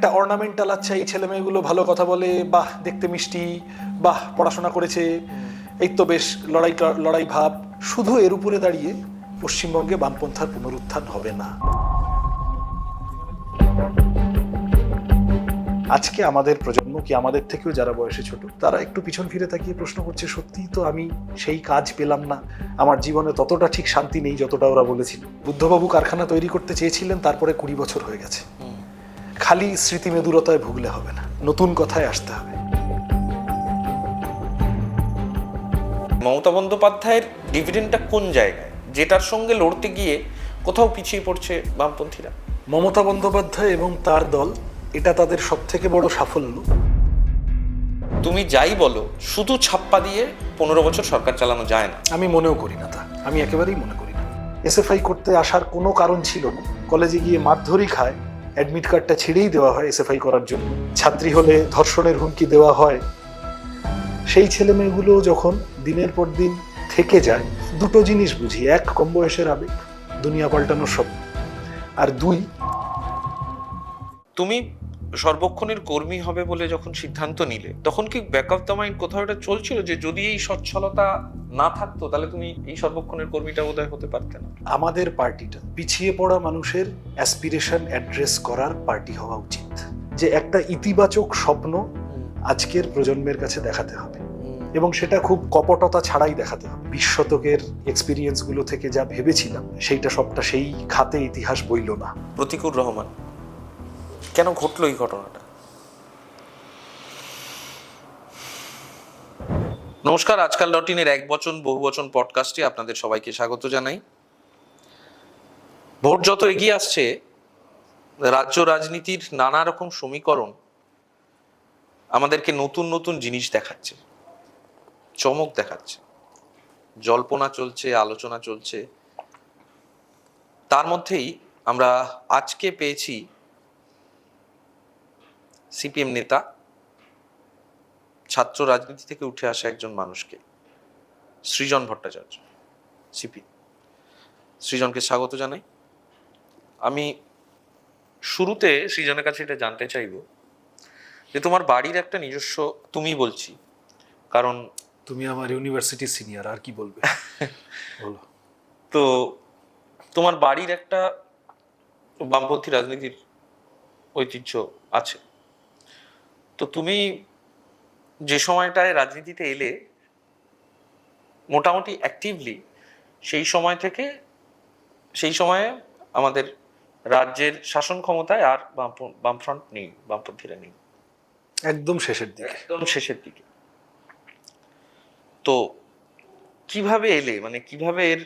একটা অর্নামেন্টাল, আচ্ছা এই ছেলে মেয়েগুলো ভালো কথা বলে, বাহ দেখতে মিষ্টি, বাহ পড়াশোনা করেছে, এই তো বেশ লড়াই ভাব, শুধু এর উপরে দাঁড়িয়ে পশ্চিমবঙ্গে বামপন্থার পুনরুত্থান হবে না। আজকে আমাদের প্রজন্ম, কি আমাদের থেকেও যারা বয়সে ছোট, তারা একটু পিছন ফিরে তাকিয়ে প্রশ্ন করছে, সত্যিই তো আমি সেই কাজ পেলাম না, আমার জীবনে ততটা ঠিক শান্তি নেই যতটা ওরা বলেছিল। বুদ্ধবাবু কারখানা তৈরি করতে চেয়েছিলেন, তারপরে 20 বছর হয়ে গেছে। খালি স্মৃতি মেদুরতায় ভুগলে হবে না, নতুন কথায় আসতে হবে। মমতা বন্দ্যোপাধ্যায়ের ডিভিডেন্ডটা কোন জায়গায়, যেটার সঙ্গে লড়তে গিয়ে কোথাও পিছিয়ে পড়ছে বামপন্থীরা? মমতা বন্দ্যোপাধ্যায় এবং তার দল, এটা তাদের সব থেকে বড় সাফল্য। তুমি যাই বলো, শুধু ছাপ্পা দিয়ে 15 বছর সরকার চালানো যায় না। আমি মনেও করি না তা, আমি একেবারেই মনে করি না। এসএফআই করতে আসার কোনো কারণ ছিল না। কলেজে গিয়ে মারধরই খায়, অ্যাডমিট কার্ডটা ছেড়েই দেওয়া হয় এসএফআই করার জন্য। ছাত্রী হলে ধর্ষণের হুমকি দেওয়া হয়। সেই ছেলে মেয়েগুলো যখন দিনের পর দিন থেকে যায়, দুটো জিনিস বুঝি: এক, কম বয়সের আবেগ, দুনিয়া পাল্টানোর স্বপ্ন, আর দুই, তুমি সর্বক্ষণের কর্মী হবে বলে যখন সিদ্ধান্ত নিলে, তখন কি ব্যাক অফ দ্য মাইন্ড কোথাও এটা চলছিল যে যদি এই সচ্ছলতা না থাকতো তাহলে তুমি এই সর্বক্ষণের কর্মীটা বোধহয় হতে পারতে না? আমাদের পার্টিটা পিছিয়ে পড়া মানুষের অ্যাসপিরেশন অ্যাড্রেস করার পার্টি হওয়া উচিত। যে একটা ইতিবাচক স্বপ্ন আজকের প্রজন্মের কাছে দেখাতে হবে, এবং সেটা খুব কপটতা ছাড়াই দেখাতে হবে। 20 শতকের এক্সপিরিয়েন্সগুলো থেকে যা ভেবেছিলাম, সেইটা সবটা সেই খাতে ইতিহাস বইল না। প্রতিকুর রহমান, কেন ঘটলো এই ঘটনাটা? নমস্কার, আজকাল ডটিনের এক বচন বহু বচন পডকাস্টে আপনাদের সবাইকে স্বাগত জানাই। ভোট যত এগিয়ে আসছে, রাজ্য রাজনীতির নানা রকম সমীকরণ আমাদেরকে নতুন নতুন জিনিস দেখাচ্ছে, চমক দেখাচ্ছে, জল্পনা চলছে, আলোচনা চলছে। তার মধ্যেই আমরা আজকে পেয়েছি সিপিএম নেতা, ছাত্র রাজনীতি থেকে উঠে আসা একজন মানুষকে, সৃজন ভট্টাচার্য, সিপি। সৃজনকে স্বাগত জানাই। আমি শুরুতে সৃজনের কাছে এটা জানতে চাইব যে তোমার বাড়ির একটা নিজস্ব, তুমি বলছি কারণ তুমি আমার ইউনিভার্সিটি সিনিয়র, আর কি বলবে বলো। তো তোমার বাড়ির একটা বামপন্থী রাজনীতির ঐতিহ্য আছে। তো তুমি যে সময়টায় রাজনীতিতে এলে, মোটামুটি অ্যাক্টিভলি সেই সময় থেকে, সেই সময়ে আমাদের রাজ্যের শাসন ক্ষমতায় আর বামফ্রন্ট নেই, বামপন্থীরা নেই, একদম শেষের দিকে। একদম শেষের দিকে। তো কিভাবে এলে, মানে কিভাবে এর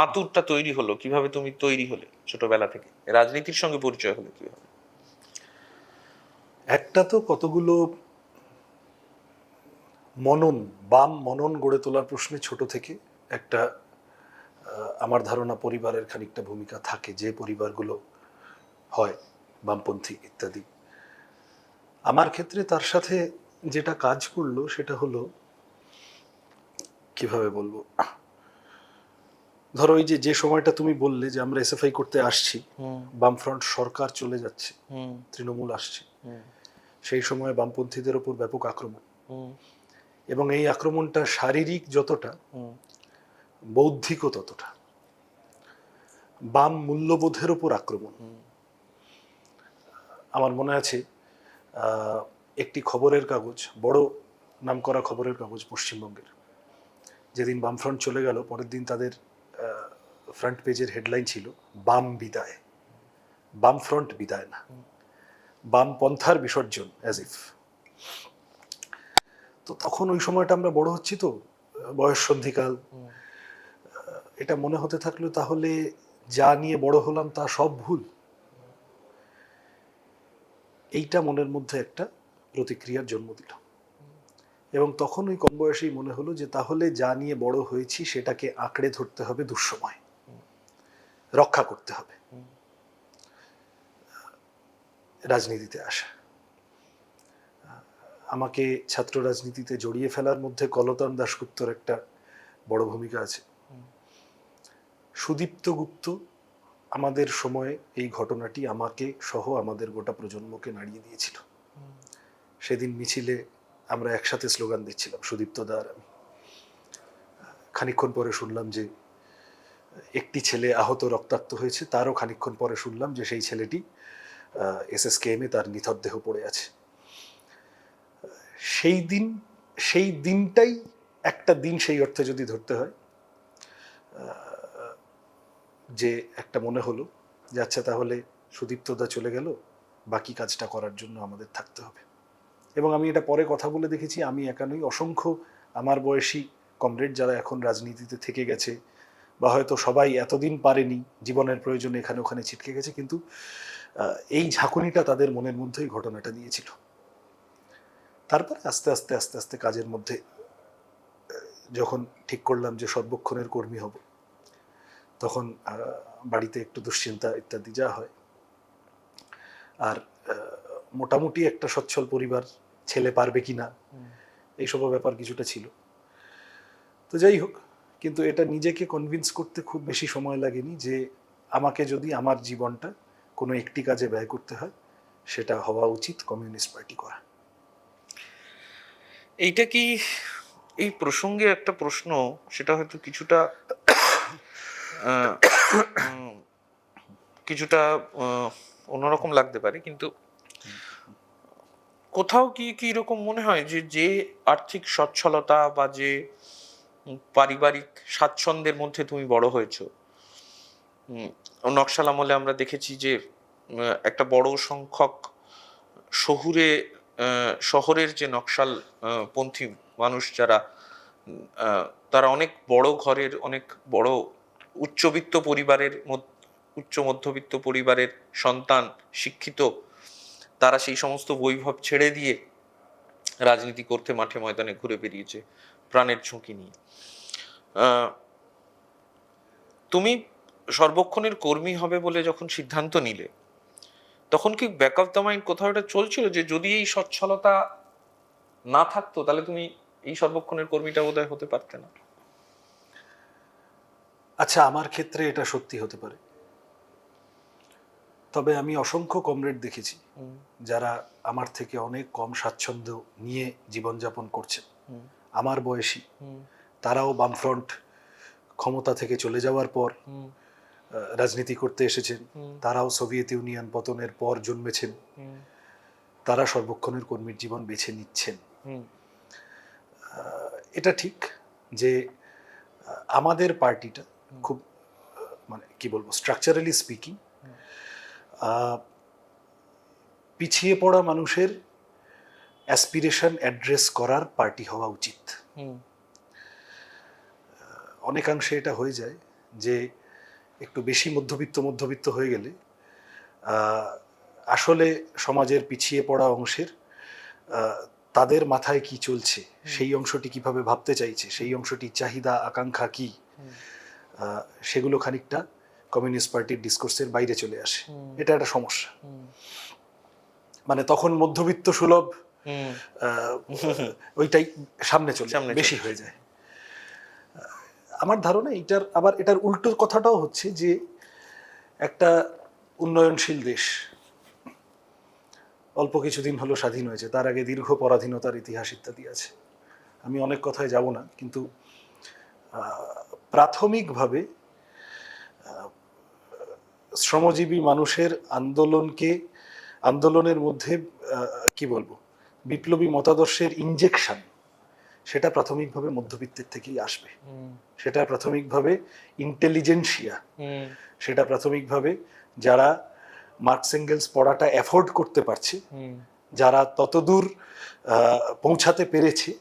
আতুরটা তৈরি হলো, কিভাবে তুমি তৈরি হলে, ছোটবেলা থেকে রাজনীতির সঙ্গে পরিচয় হলো কিভাবে? একটা তো কতগুলো মনন, বাম মনন গড়ে তোলার প্রশ্নে ছোট থেকে একটা, আমার ধারণা পরিবারের খানিকটা ভূমিকা থাকে, যে পরিবারগুলো হয় বামপন্থী ইত্যাদি। আমার ক্ষেত্রে তার সাথে যেটা কাজ করলো সেটা হলো, কিভাবে বলবো, ধরো ওই যে সময়টা তুমি বললে যে আমরা এসএফআই করতে আসছি, বামফ্রন্ট সরকার চলে যাচ্ছে, তৃণমূল আসছে, সেই সময় বামপন্থীদের ওপর ব্যাপক আক্রমণ, এবং এই আক্রমণটা শারীরিক যতটা, বৌদ্ধিকও ততটা। বাম মূল্যবোধের ওপর আক্রমণ। আমার মনে আছে একটি খবরের কাগজ, বড় নামকরা খবরের কাগজ পশ্চিমবঙ্গের, যেদিন বামফ্রন্ট চলে গেল, পরের দিন তাদের ফ্রন্ট পেজের হেডলাইন ছিল বাম বিদায়, বামফ্রন্ট বিদায় না, বামপন্থার বিসর্জন, অ্যাজ ইফ। তো তখন ওই সময়টা আমরা বড় হচ্ছি, তো বয়স সন্ধিকাল, এটা মনে হতে থাকলো তাহলে যা নিয়ে বড় হলাম তা সব ভুল। এইটা মনের মধ্যে একটা প্রতিক্রিয়ার জন্ম দিল, এবং তখন ওই কম বয়সেই মনে হলো যে তাহলে যা নিয়ে বড় হয়েছি সেটাকে আঁকড়ে ধরতে হবে, দুঃসময় রক্ষা করতে হবে। রাজনীতিতে আসা, আমাকে ছাত্র রাজনীতিতে জড়িয়ে ফেলার মধ্যে কলতন দাশগুপ্তর একটা বড় ভূমিকা আছে। সুদীপ্ত গুপ্ত আমাদের সময়ে এই ঘটনাটি আমাকে সহ আমাদের গোটা প্রজন্মকে নাড়িয়ে দিয়েছিল। সেদিন মিছিলে আমরা একসাথে স্লোগান দিচ্ছিলাম, সুদীপ্ত দা আর আমি। খানিকক্ষণ পরে শুনলাম যে একটি ছেলে আহত রক্তাক্ত হয়েছে, তারও খানিকক্ষণ পরে শুনলাম যে সেই ছেলেটি এসএসকেএমে তার নিথর দেহ পড়ে আছে। সেই দিনটাই একটা দিন সেই অর্থে যদি ধরতে হয়, যে একটা মনে হলো যে আচ্ছা তাহলে সুদীপ্তদা চলে গেল, বাকি কাজটা করার জন্য আমাদের থাকতে হবে। এবং আমি এটা পরে কথা বলে দেখেছি, আমি একা নই, অসংখ্য আমার বয়সী কমরেড যারা এখন রাজনীতিতে থেকে গেছে, বা হয়তো সবাই এতদিন পারেনি, জীবনের প্রয়োজনে এখানে ওখানে ছিটকে গেছে, কিন্তু এই ঝাঁকুনিটা তাদের মনের মধ্যেই ঘটনাটা দিয়েছিল। তারপরে আস্তে আস্তে আস্তে আস্তে কাজের মধ্যে যখন ঠিক করলাম যে সর্বক্ষণের কর্মী হব, তখন বাড়িতে একটু দুশ্চিন্তা ইত্যাদি যা হয়। আর মোটামুটি একটা সচ্ছল পরিবার, ছেলে পারবে কিনা এইসব ব্যাপার কিছুটা ছিল। তো যাই হোক, কিন্তু এটা নিজেকে কনভিন্স করতে খুব বেশি সময় লাগেনি যে আমাকে যদি আমার জীবনটা কোনো একটি কাজে ব্যয় করতে হয়, সেটা হওয়া উচিত কমিউনিস্ট পার্টি করা। এইটা কি, এই প্রসঙ্গে একটা প্রশ্ন, সেটা হয়তো কিছুটা কিছুটা অন্যরকম লাগতে পারে, কিন্তু কোথাও কি কি এরকম মনে হয় যে যে আর্থিক সচ্ছলতা বা যে পারিবারিক স্বাচ্ছন্দ্যের মধ্যে তুমি বড় হয়েছো, নকশাল আমলে আমরা দেখেছি যে একটা বড় সংখ্যক শহরের যে নকশাল পন্থী মানুষ যারা, তারা অনেক বড় ঘরের, অনেক বড় উচ্চবিত্ত পরিবারের, উচ্চ মধ্যবিত্ত পরিবারের সন্তান, শিক্ষিত, তারা সেই সমস্ত বৈভব ছেড়ে দিয়ে রাজনীতি করতে মাঠে ময়দানে ঘুরে বেরিয়েছে প্রাণের ঝুঁকি নিয়ে। তুমি সর্বক্ষণের কর্মী হবে বলে যখন সিদ্ধান্ত নিলে, তখন কি ব্যাক অফ দ্য মাইন্ড কোথাও এটা চলছিল যে যদি এই সচ্ছলতা না থাকতো তাহলে তুমি এই সর্বক্ষণের কর্মীটা বোধহয় হতে পারতে না? আচ্ছা, আমার ক্ষেত্রে এটা সত্যি হতে পারে, তবে আমি অসংখ্য কমরেড দেখেছি যারা আমার থেকে অনেক কম স্বাচ্ছন্দ্য নিয়ে জীবনযাপন করছেন, আমার বয়সী। তারাও বামফ্রন্ট ক্ষমতা থেকে চলে যাওয়ার পর রাজনীতি করতে এসেছেন, তারাও সোভিয়েত ইউনিয়ন পতনের পর জন্মেছেন, তারা সর্বক্ষণের কর্মীর জীবন বেছে নিচ্ছেন। এটা ঠিক যে আমাদের পার্টিটা খুব, মানে কি বলবো, স্ট্রাকচারালি স্পিকিং পিছিয়ে পড়া মানুষের অ্যাসপিরেশন অ্যাড্রেস করার পার্টি হওয়া উচিত। অনেকাংশে এটা হয়ে যায় যে একটু বেশি মধ্যবিত্ত হয়ে গেলে আসলে সমাজের পিছিয়ে পড়া অংশের তাদের মাথায় কি চলছে, সেই অংশটি কিভাবে ভাবতে চাইছে, সেই অংশটি চাহিদা আকাঙ্ক্ষা কি, সেগুলো খানিকটা কমিউনিস্ট পার্টির ডিসকোর্সের বাইরে চলে আসে। এটা একটা সমস্যা। মানে তখন মধ্যবিত্ত সুলভ ওইটাই সামনে চলে বেশি হয়ে যায়। আমার ধারণা এটার উল্টো কথাটাও হচ্ছে যে একটা উন্নয়নশীল দেশ অল্প কিছুদিন হলো স্বাধীন হয়েছে, তার আগে দীর্ঘ পরাধীনতার ইতিহাস ইত্যাদি আছে। আমি অনেক কথায় যাব না, কিন্তু প্রাথমিকভাবে শ্রমজীবী মানুষের আন্দোলনের মধ্যে কি বলবো, বিপ্লবী মতাদর্শের ইনজেকশন, সেটা প্রাথমিকভাবে মধ্যবিত্তের থেকেই আসবে। সেটা প্রাথমিকভাবে ইন্টেলিজেন্সিয়া, সেটা প্রাথমিকভাবে যারা মার্কস এঙ্গেলস পড়াটা অ্যাফোর্ড করতে পারছে, যারা ততদূর পৌঁছাতে পেরেছে,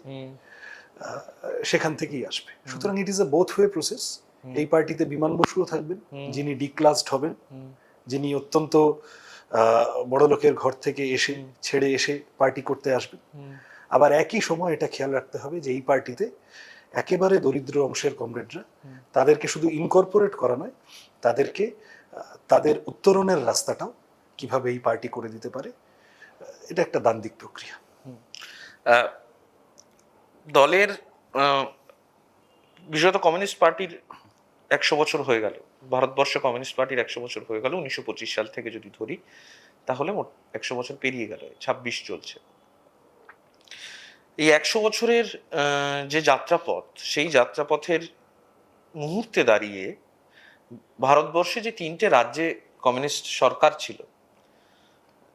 সেখান থেকেই আসবে। সুতরাং it is a both way process. এই পার্টিতে বিমান বসুও থাকবেন, যিনি ডিক্লাসড হবেন, যিনি অত্যন্ত বড় লোকের ঘর থেকে ছেড়ে এসে পার্টি করতে আসবেন। আবার একই সময় এটা খেয়াল রাখতে হবে যে এই পার্টিতে একেবারে দরিদ্র অংশের কমরেডরা, তাদেরকে শুধু ইনকর্পোরেট করা নয়, তাদেরকে তাদের উত্তরণের রাস্তাটাও কিভাবে এই পার্টি করে দিতে পারে, এটা একটা দ্বান্দ্বিক প্রক্রিয়া। দলের বিশেষত কমিউনিস্ট পার্টির 100 বছর হয়ে গেল, ভারতবর্ষ কমিউনিস্ট পার্টির 100 বছর হয়ে গেল 1925 সাল থেকে যদি ধরি, তাহলে মোট 100 বছর পেরিয়ে গেল, 26 চলছে। এই 100 বছরের যে যাত্রাপথ, সেই যাত্রাপথের মুহূর্তে দাঁড়িয়ে ভারতবর্ষে যে 3টে রাজ্যে কমিউনিস্ট সরকার ছিল,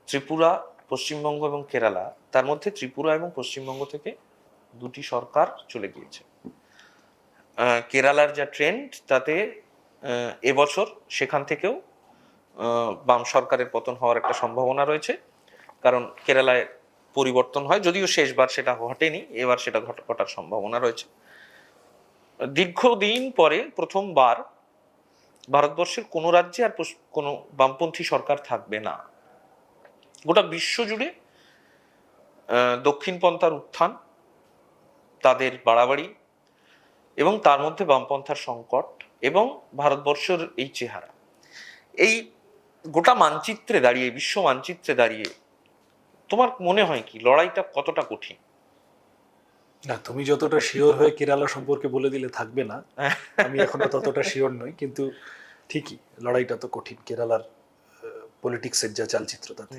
ত্রিপুরা, পশ্চিমবঙ্গ এবং কেরালা, তার মধ্যে ত্রিপুরা এবং পশ্চিমবঙ্গ থেকে 2টি সরকার চলে গিয়েছে। কেরালার যা ট্রেন্ড, তাতে এবছর সেখান থেকেও বাম সরকারের পতন হওয়ার একটা সম্ভাবনা রয়েছে, কারণ কেরালায় পরিবর্তন হয়, যদিও শেষবার সেটা ঘটেনি, এবার সেটা ঘটার সম্ভাবনা রয়েছে। দীর্ঘদিন পরে প্রথমবার ভারতবর্ষের কোনো রাজ্যে আর কোনো বামপন্থী সরকার থাকবে না। গোটা বিশ্ব জুড়ে দক্ষিণপন্থার উত্থান, তাদের বাড়াবাড়ি, এবং তার মধ্যে বামপন্থার সংকট এবং ভারতবর্ষের এই চেহারা, এই গোটা মানচিত্রে দাঁড়িয়ে, বিশ্ব মানচিত্রে দাঁড়িয়ে তোমার মনে হয় কি লড়াইটা কতটা কঠিন? না, তুমি যতটা শিওর হয়ে কেরালা সম্পর্কে বলে দিলে থাকবে না, আমি এখনো ততটা শিওর নই, কিন্তু ঠিকই লড়াইটা তো কঠিন কেরালার পলিটিক্সের যা চালচিত্র তাতে।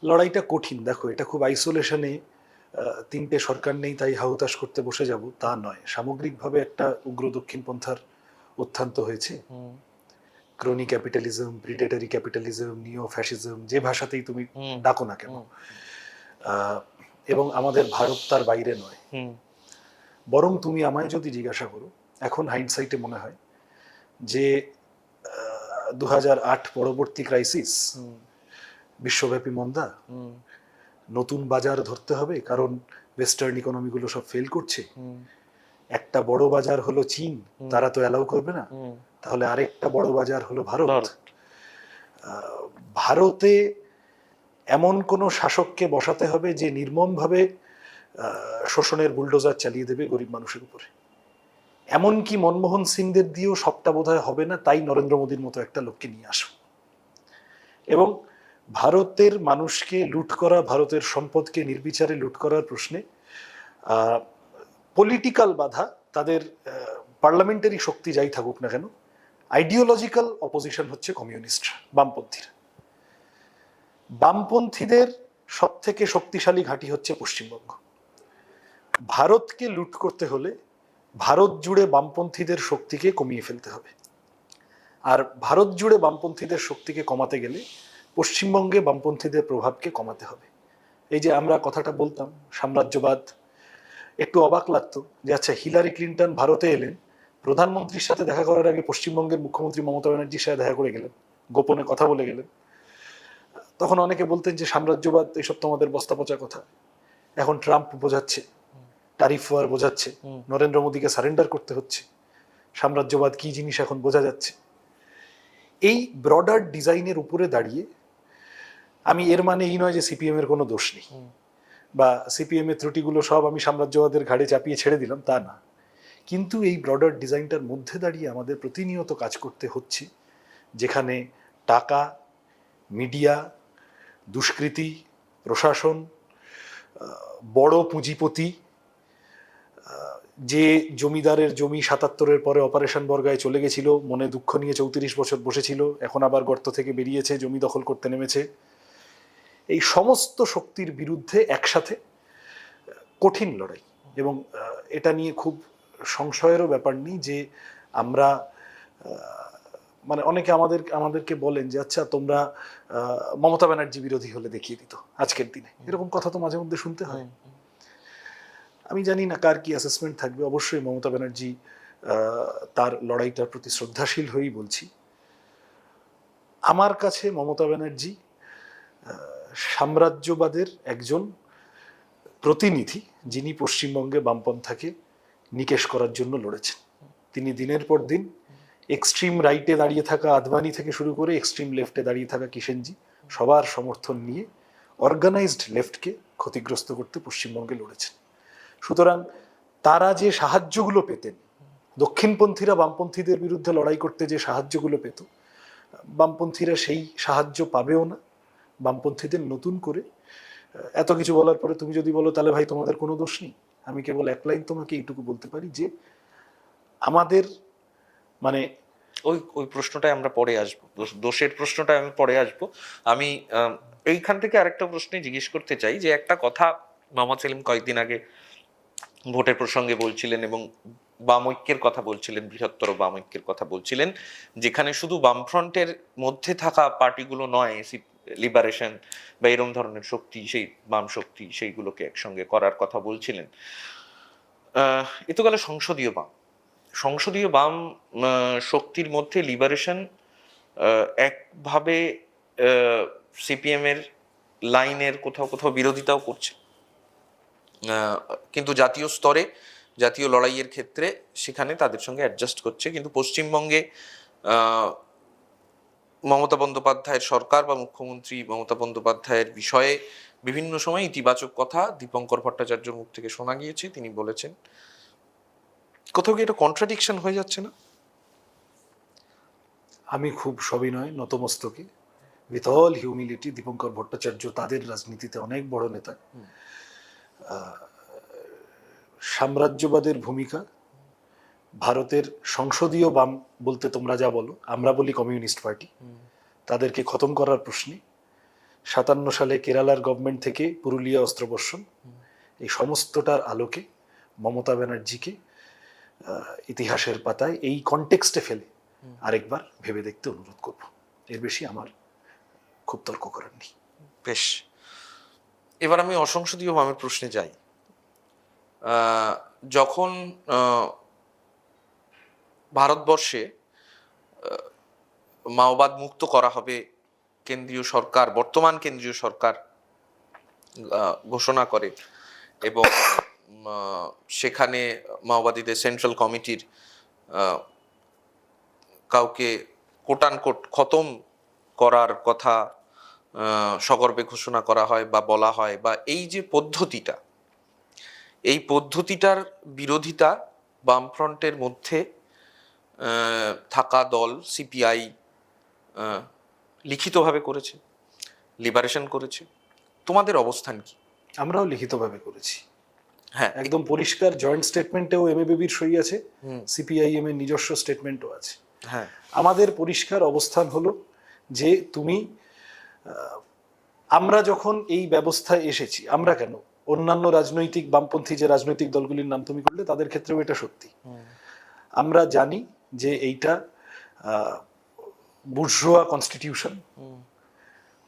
লড়াইটা কঠিন। দেখো, এটা খুব আইসোলেশনে 3টে সরকার নেই তাই হাহুতাশ করতে বসে যাব তা নয়। সামগ্রিকভাবে একটা উগ্র দক্ষিণপন্থার উত্থান তো হয়েছে। ক্রোনি ক্যাপিটালিজম, প্রিডেটরি ক্যাপিটালিজম, নিও ফ্যাসিজম, যে ভাষাতেই তুমি ডাকো না কেন, এবং আমাদের ভারত তার বাইরে নয়। বরং তুমি আমায় যদি জিজ্ঞাসা করো, এখন হাইন্ডসাইটে মনে হয় যে 2008 পরবর্তী ক্রাইসিস, বিশ্বব্যাপী মন্দা, নতুন বাজার ধরতে হবে কারণ ওয়েস্টার্ন ইকোনমিগুলো সব ফেল করছে। একটা বড় বাজার হলো চীন, তারা তো অ্যালাউ করবে না, তাহলে আরেকটা বড় বাজার হলো ভারত। ভারতে এমন কোন শাসককে বসাতে হবে যে নির্মমভাবে শোষণের বুলডোজার চালিয়ে দেবে গরিব মানুষের উপরে। এমনকি মনমোহন সিংদের দিয়েও সবটা বোধহয় হবে না, তাই নরেন্দ্র মোদীর মতো একটা লোককে নিয়ে আসো। এবং ভারতের মানুষকে লুট করা, ভারতের সম্পদকে নির্বিচারে লুট করার প্রশ্নে পলিটিক্যাল বাধা, তাদের পার্লামেন্টারি শক্তি যাই থাকুক না কেন, আইডিওলজিক্যাল অপোজিশন হচ্ছে কমিউনিস্ট, বামপন্থীরা। বামপন্থীদের সব থেকে শক্তিশালী ঘাঁটি হচ্ছে পশ্চিমবঙ্গ। ভারতকে লুট করতে হলে ভারত জুড়ে বামপন্থীদের শক্তিকে কমিয়ে ফেলতে হবে, আর ভারত জুড়ে বামপন্থীদের শক্তিকে কমাতে গেলে পশ্চিমবঙ্গে বামপন্থীদের প্রভাবকে কমাতে হবে। এই যে আমরা কথাটা বলতাম সাম্রাজ্যবাদ, একটু অবাক লাগতো যে আচ্ছা, হিলারি ক্লিন্টন ভারতে এলেন, প্রধানমন্ত্রীর সাথে দেখা করার আগে পশ্চিমবঙ্গের মুখ্যমন্ত্রী মমতা ব্যানার্জির সাথে দেখা করে গেলেন, গোপনে কথা বলে গেলেন। তখন অনেকে বলতেন যে সাম্রাজ্যবাদ এসব তোমাদের বস্তা পচা কথা। এখন ট্রাম্প বোঝাচ্ছে, ট্যারিফ ওয়ার বোঝাচ্ছে, নরেন্দ্র মোদীকে সারেন্ডার করতে হচ্ছে, সাম্রাজ্যবাদ কি জিনিস এখন বোঝা যাচ্ছে। এই ব্রডার ডিজাইনের উপরে দাঁড়িয়ে, আমি এর মানে এই নয় যে সিপিএম এর কোনো দোষ নেই বা সিপিএম এর ত্রুটিগুলো সব আমি সাম্রাজ্যবাদের ঘাড়ে চাপিয়ে ছেড়ে দিলাম, তা না। কিন্তু এই ব্রডার ডিজাইনটার মধ্যে দাঁড়িয়ে আমাদের প্রতিনিয়ত কাজ করতে হচ্ছে, যেখানে টাকা, মিডিয়া, দুষ্কৃতি, প্রশাসন, বড় পুঁজিপতি, যে জমিদারের জমি 77-এর পরে অপারেশন বর্গায় চলে গেছিল, মনে দুঃখ নিয়ে 34 বছর বসেছিল, এখন আবার গর্ত থেকে বেরিয়েছে, জমি দখল করতে নেমেছে, এই সমস্ত শক্তির বিরুদ্ধে একসাথে কঠিন লড়াই। এবং এটা নিয়ে খুব সংশয়েরও ব্যাপার নেই যে আমরা, মানে অনেকে আমাদেরকে বলেন যে আচ্ছা তোমরা মমতা ব্যানার্জি বিরোধী হলে দেখিয়ে দিত আজকের দিনে, এরকম কথা তো মাঝে মধ্যে শুনতে হয়। আমি জানি না কার কি অ্যাসেসমেন্ট থাকবে, অবশ্যই মমতা ব্যানার্জি তার লড়াইটার প্রতি শ্রদ্ধাশীল হয়েই বলছি। আমার কাছে মমতা ব্যানার্জি সাম্রাজ্যবাদের একজন প্রতিনিধি, যিনি পশ্চিমবঙ্গে বামপন্থাকে নিকেশ করার জন্য লড়েছেন। তিনি দিনের পর দিন এক্সট্রিম রাইটে দাঁড়িয়ে থাকা আদবানি থেকে শুরু করে এক্সট্রিম লেফটে দাঁড়িয়ে থাকা কিষেনজি, সবার সমর্থন নিয়ে অর্গানাইজড লেফটকে ক্ষতিগ্রস্ত করতে পশ্চিমবঙ্গে লড়েছেন। সুতরাং তারা যে সাহায্যগুলো পেতেন, দক্ষিণপন্থীরা বামপন্থীদের বিরুদ্ধে লড়াই করতে যে সাহায্যগুলো পেত, বামপন্থীরা সেই সাহায্য পাবেও না। বামপন্থীদের নতুন করে এত কিছু বলার পরে তুমি যদি বলো তাহলে ভাই তোমাদের কোনো দোষ নেই, আমি কেবল এক লাইন তোমাকে এইটুকু বলতে পারি যে আমাদের মানে ওই ওই প্রশ্নটায় আমরা পরে আসবো, দোষের প্রশ্নটায় আমি পরে আসবো। আমি এইখান থেকে আরেকটা প্রশ্নে জিজ্ঞেস করতে চাই যে একটা কথা মোহাম্মদ সেলিম কয়েকদিন আগে ভোটের প্রসঙ্গে বলছিলেন এবং বাম ঐক্যের কথা বলছিলেন, বৃহত্তর বাম ঐক্যের কথা বলছিলেন, যেখানে শুধু বামফ্রন্টের মধ্যে থাকা পার্টিগুলো নয়, লিবারেশন বা এরম ধরনের শক্তি, সেই বাম শক্তি, সেইগুলোকে একসঙ্গে করার কথা বলছিলেন। এ তো গেল সংসদীয় বাম। সংসদীয় বাম শক্তির মধ্যে লিবারেশন একভাবে সিপিএম এর লাইনের কোথাও কোথাও বিরোধিতাও করছে, কিন্তু জাতীয় স্তরে, জাতীয় লড়াইয়ের ক্ষেত্রে সেখানে তাদের সঙ্গে অ্যাডজাস্ট করছে। কিন্তু পশ্চিমবঙ্গে মমতা বন্দ্যোপাধ্যায়ের সরকার বা মুখ্যমন্ত্রী মমতা বন্দ্যোপাধ্যায়ের বিষয়ে বিভিন্ন সময় ইতিবাচক কথা দীপঙ্কর ভট্টাচার্যের মুখ থেকে শোনা গিয়েছে। তিনি বলেছেন, কোথাও কি এটা কন্ট্রাডিকশন হয়ে যাচ্ছে না? আমি খুব সবিনয় নতমস্তকে, with all humility, Dipankar Bhattacharya তাদের রাজনীতিতে অনেক বড় নেতা। সাম্রাজ্যবাদের ভূমিকা, ভারতের সংসদীয় বাম বলতে তোমরা যা বলো, আমরা বলি কমিউনিস্ট পার্টি, তাদেরকে খতম করার প্রশ্নে 57 সালে কেরালার গভর্নমেন্ট থেকে পুরুলিয়া অস্ত্রবর্ষণ, এই সমস্তটার আলোকে মমতা ব্যানার্জিকে ইতিহাসের পাতায় এই কনটেক্সটে ফেলে আরেকবার ভেবে দেখতে অনুরোধ করব। এর বেশি আমার খুব তর্ক করার নেই। বেশ, এবার আমি অসংসদীয় বামের প্রশ্নে যাই। যখন ভারতবর্ষে মাওবাদ মুক্ত করা হবে, কেন্দ্রীয় সরকার, বর্তমান কেন্দ্রীয় সরকার ঘোষণা করে এবং সেখানে মাওবাদীদের সেন্ট্রাল কমিটির কাউকে কোটানকোট খতম করার কথা সগর্বে ঘোষণা করা হয় বা বলা হয়, বা এই যে পদ্ধতিটা, এই পদ্ধতিটার বিরোধিতা বামফ্রন্টের মধ্যে থাকা দল সিপিআই লিখিতভাবে করেছে, লিবারেশন করেছে। তোমাদের অবস্থান কি? আমরাও লিখিতভাবে করেছি, হ্যাঁ, একদম পরিষ্কার জয়েন্ট স্টেটমেন্টেও এমএবিবির সই আছে, সিপিআইএম এর নিজস্ব স্টেটমেন্টও আছে। হ্যাঁ, আমাদের পরিষ্কার অবস্থান হলো যে তুমি, আমরা যখন এই ব্যবস্থায় এসেছি, আমরা কেন, অন্যান্য রাজনৈতিক বামপন্থী যে রাজনৈতিক দলগুলির নাম তুমি করলে তাদের ক্ষেত্রেও এটা সত্যি। আমরা জানি যে এইটা বুর্জোয়া কনস্টিটিউশন,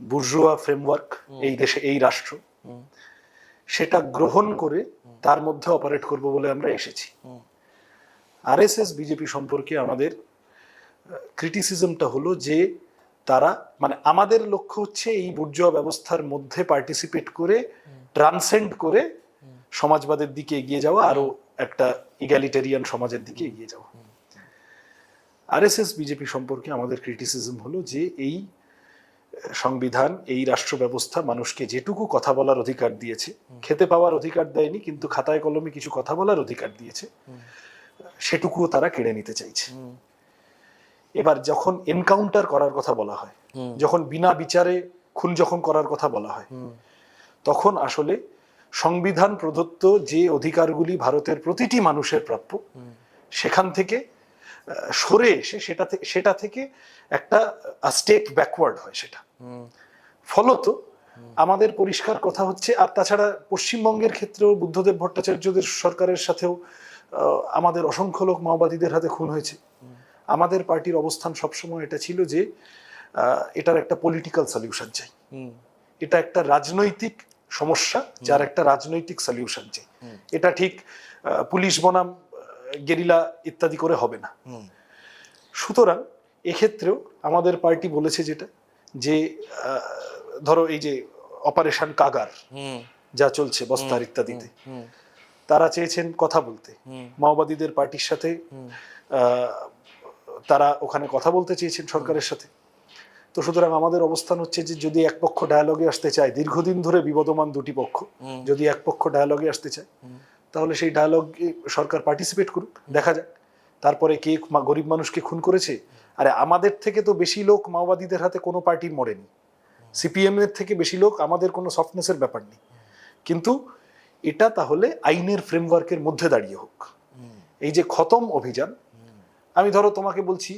বুর্জোয়া ফ্রেমওয়ার্ক, এই দেশে এই রাষ্ট্র, সেটা গ্রহণ করে তার মধ্যে অপারেট করব বলে আমরা এসেছি। আরএসএস বিজেপি সম্পর্কে আমাদের ক্রিটিসিজমটা হলো যে তারা, মানে আমাদের লক্ষ্য হচ্ছে এই বুর্জোয়া ব্যবস্থার মধ্যে পার্টিসিপেট করে ট্রান্সেন্ড করে সমাজবাদের দিকে এগিয়ে যাওয়া, আরো একটা ইগ্যালিটেরিয়ান সমাজের দিকে এগিয়ে যাওয়া। আরএসএস বিজেপি সম্পর্কে আমাদের ক্রিটিসিজম হলো যে এই সংবিধান, এই রাষ্ট্র ব্যবস্থা মানুষকে যেটুকু কথা বলার অধিকার দিয়েছে, খেতে পাওয়ার অধিকার দেয়নি কিন্তু খাতায় কলমে কিছু কথা বলার অধিকার দিয়েছে, সেটুকুও তারা কেড়ে নিতে চাইছে। এবার যখন এনকাউন্টার করার কথা বলা হয়, যখন বিনা বিচারে খুন যখন করার কথা বলা হয়, তখন আসলে সংবিধান প্রদত্ত যে অধিকারগুলি ভারতের প্রতিটি মানুষের প্রাপ্য, সেখান থেকে সরে এসে সেটা থেকে একটা স্টেপ ব্যাকওয়ার্ড হয় সেটা। ফলত আমাদের পরিষ্কার কথা হচ্ছে, আর তাছাড়া পশ্চিমবঙ্গের ক্ষেত্রেও বুদ্ধদেব ভট্টাচার্যদের সরকারের সাথেও আমাদের অসংখ্য লোক মাওবাদীদের হাতে খুন হয়েছে। আমাদের পার্টির অবস্থান সবসময় এটা ছিল যে এটার একটা পলিটিক্যাল সলিউশন চাই, এটা একটা রাজনৈতিক সমস্যা যার একটা রাজনৈতিক সলিউশন চাই। এটা ঠিক পুলিশ বনাম গেরিলা ইত্যাদি করে হবে না। সুতরাং এক্ষেত্রেও আমাদের পার্টি বলেছে যেটা, যে ধরো এই যে অপারেশন কাগার যা চলছে বস্তার ইত্যাদিতে, তারা চেয়েছেন কথা বলতে মাওবাদীদের পার্টির সাথে, তারা ওখানে কথা বলতে চেয়েছেন সরকারের সাথে। তো সুতরাং আমাদের অবস্থান হচ্ছে যে যদি এক পক্ষ ডায়ালগে আসতে চায়, দীর্ঘদিন ধরে বিবদমান দুটি পক্ষ যদি এক পক্ষ ডায়ালগে আসতে চায়, তাহলে সেই ডায়ালগে সরকার পার্টিসিপেট করুক, দেখা যাক তারপরে কে গরিব মানুষকে খুন করেছে। আরে আমাদের থেকে তো বেশি লোক মাওবাদীদের হাতে কোনো পার্টির মরেনি, সিপিএম এর থেকে বেশি লোক, আমাদের কোনো সফটনেসের ব্যাপার নেই। কিন্তু এটা তাহলে আইনের ফ্রেমওয়ার্কের মধ্যে দাঁড়িয়ে হোক, এই যে খতম অভিযান, আমি ধরো তোমাকে বলছি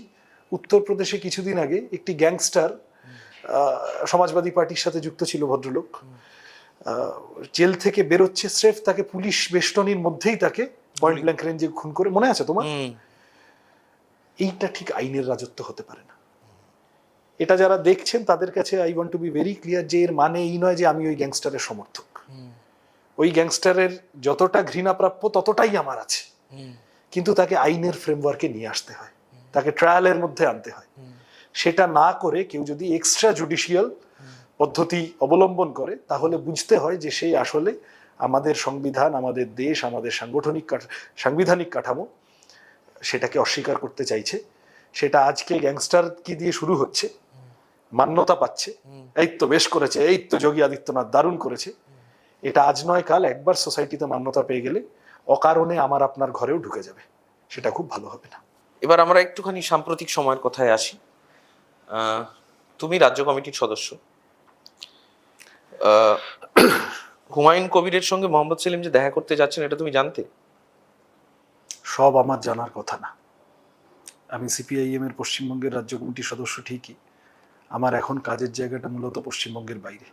উত্তরপ্রদেশে কিছুদিন আগে একটি গ্যাংস্টার সমাজবাদী পার্টির সাথে যুক্ত ছিল ভদ্রলোক, জেল থেকে বেরোচ্ছে, স্রেফ তাকে পুলিশ বেষ্টনীর মধ্যেই তাকে পয়েন্ট ব্ল্যাঙ্ক রেঞ্জে খুন করে, মনে আছে তোমার? এইটা ঠিক আইনের রাজত্ব হতে পারে না। এটা যারা দেখছেন তাদের কাছে I want to be very clear যে এর মানে এই নয় যে আমি ওই গ্যাংস্টারের সমর্থক। ওই গ্যাংস্টারের যতটা ঘৃণা প্রাপ্য ততটাই আমার আছে, কিন্তু তাকে আইনের ফ্রেমওয়ার্কে নিয়ে আসতে হয়, তাকে ট্রায়ালের মধ্যে আনতে হয়। সেটা না করে কেউ যদি এক্সট্রা জুডিশিয়াল পদ্ধতি অবলম্বন করে তাহলে বুঝতে হয় যে সেই আসলে আমাদের সংবিধান, আমাদের দেশ, আমাদের সাংবিধানিক কাঠামো সেটাকে অস্বীকার করতে চাইছে। সেটা আজকে গ্যাংস্টার কি দিয়ে শুরু হচ্ছে, মান্যতা পাচ্ছে, এই তো বেশ করেছে, এই তো যোগী আদিত্যনাথ দারুণ করেছে। এটা আজ নয় কাল একবার সোসাইটিতে মান্যতা পেয়ে গেলে অকারণে আমার আপনার ঘরেও ঢুকে যাবে, সেটা খুব ভালো হবে না। এবার আমরা একটুখানি সাম্প্রতিক সময়ের কথায় আসি। তুমি রাজ্য কমিটির সদস্য। হুমায়ুন কবিরের সঙ্গে মোহাম্মদ সেলিম যে দেখা করতে যাচ্ছেন, এটা তুমি জানতে? সব আমার জানার কথা না। আমি সিপিআইএম এর পশ্চিমবঙ্গের রাজ্য কমিটির সদস্য ঠিকই, আমার এখন কাজের জায়গাটা মূলত পশ্চিমবঙ্গের বাইরে।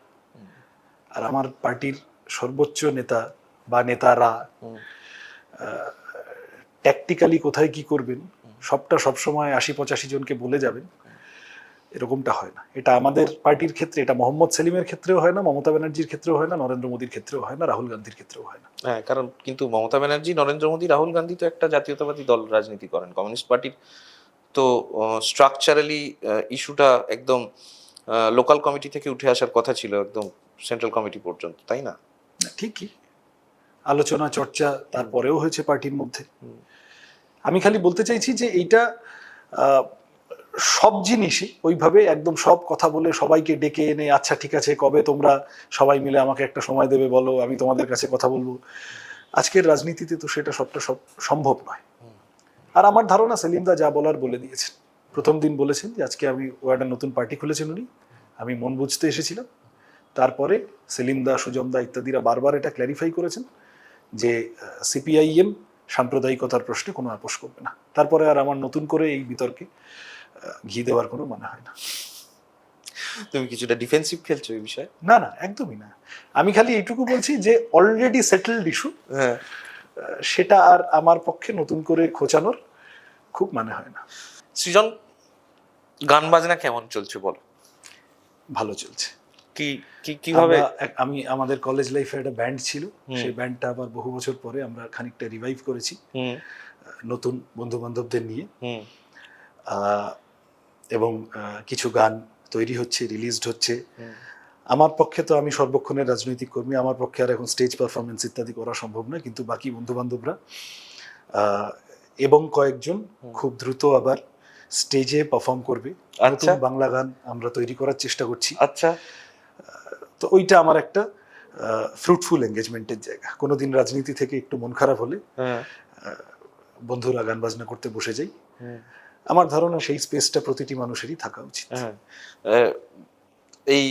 আর আমার পার্টির সর্বোচ্চ নেতা বা নেতারা ট্যাকটিক্যালি কোথায় কি করবেন সবটা সবসময় ৮০-৮৫ জনকে বলে যাবেন, এরকমটা হয় না। এটা আমাদের পার্টির ক্ষেত্রে, এটা মোহাম্মদ সেলিমের ক্ষেত্রেও হয় না, মমতা ব্যানার্জির ক্ষেত্রেও হয় না, নরেন্দ্র মোদীর ক্ষেত্রেও হয় না, রাহুল গান্ধীর ক্ষেত্রেও হয় না। হ্যাঁ, কারণ কিন্তু মমতা ব্যানার্জি, নরেন্দ্র মোদী, রাহুল গান্ধী তো একটা জাতীয়তাবাদী দল রাজনীতি করেন। কমিউনিস্ট পার্টির তো স্ট্রাকচারালি ইস্যুটা একদম লোকাল কমিটি থেকে উঠে আসার কথা ছিল একদম সেন্ট্রাল কমিটি পর্যন্ত, তাই না? ঠিকই, আলোচনা চর্চা তারপরেও হয়েছে পার্টির মধ্যে। আমি খালি বলতে চাইছি যে এইটা সব জিনিসই ওইভাবে একদম সব কথা বলে সবাইকে ডেকে এনে আচ্ছা ঠিক আছে কবে তোমরা সবাই মিলে আমাকে একটা সময় দেবে বলো, আমি তোমাদের কাছে কথা বলবো, আজকের রাজনীতিতে তো সেটা সবটা সব সম্ভব নয়। আর আমার ধারণা সেলিমদা যা বলার বলে দিয়েছেন। প্রথম দিন বলেছেন যে আজকে আমি একটা নতুন পার্টি খুলেছেন উনি, আমি মন বুঝতে এসেছিলাম। তারপরে সেলিমদা, সুজমদা ইত্যাদিরা বারবার এটা ক্ল্যারিফাই করেছেন যে সিপিআইএম সাম্প্রদায়িকতার প্রশ্নে কোনো আপোষ করবে না। তারপরে আর আমার নতুন করে এই বিতর্কে ঘি দেওয়ার কোনো মানে হয় না। তুমি কিছুটা ডিফেন্সিভ খেলছো এই বিষয়ে? না না, একদমই না। আমি খালি এইটুকু বলছি যে অলরেডি সেটেলড ইস্যু, সেটা আর আমার পক্ষে নতুন করে খোঁচানোর খুব মানে হয় না। সৃজন, গান বাজনা কেমন চলছে বলো? ভালো চলছে। কিভাবে? আমি আমাদের কলেজ লাইফে একটা ব্যান্ড ছিল, সেই ব্যান্ডটা আবার বহু বছর পরে আমরা খানিকটা রিভাইভ করেছি নতুন বন্ধু বান্ধবদের নিয়ে, এবং কিছু গান তৈরি হচ্ছে, রিলিজড হচ্ছে। আমার পক্ষে তো, আমি সর্বক্ষণের রাজনৈতিক কর্মী, আমার পক্ষে আর এখন স্টেজ পারফরমেন্স ইত্যাদি করা সম্ভব নয়, কিন্তু বাকি বন্ধু বান্ধবরা এবং কয়েকজন খুব দ্রুত আবার স্টেজে পারফর্ম করবে। নতুন বাংলা গান আমরা তৈরি করার চেষ্টা করছি। আচ্ছা, তো ওইটা আমার একটা ফ্রুটফুল এঙ্গেজমেন্টের জায়গা। কোনোদিন রাজনীতি থেকে একটু মন খারাপ হলে বন্ধুরা গান বাজনা করতে বসে যাই। আমার ধারণা সেই স্পেসটা প্রতিটি মানুষেরই থাকা উচিত। এই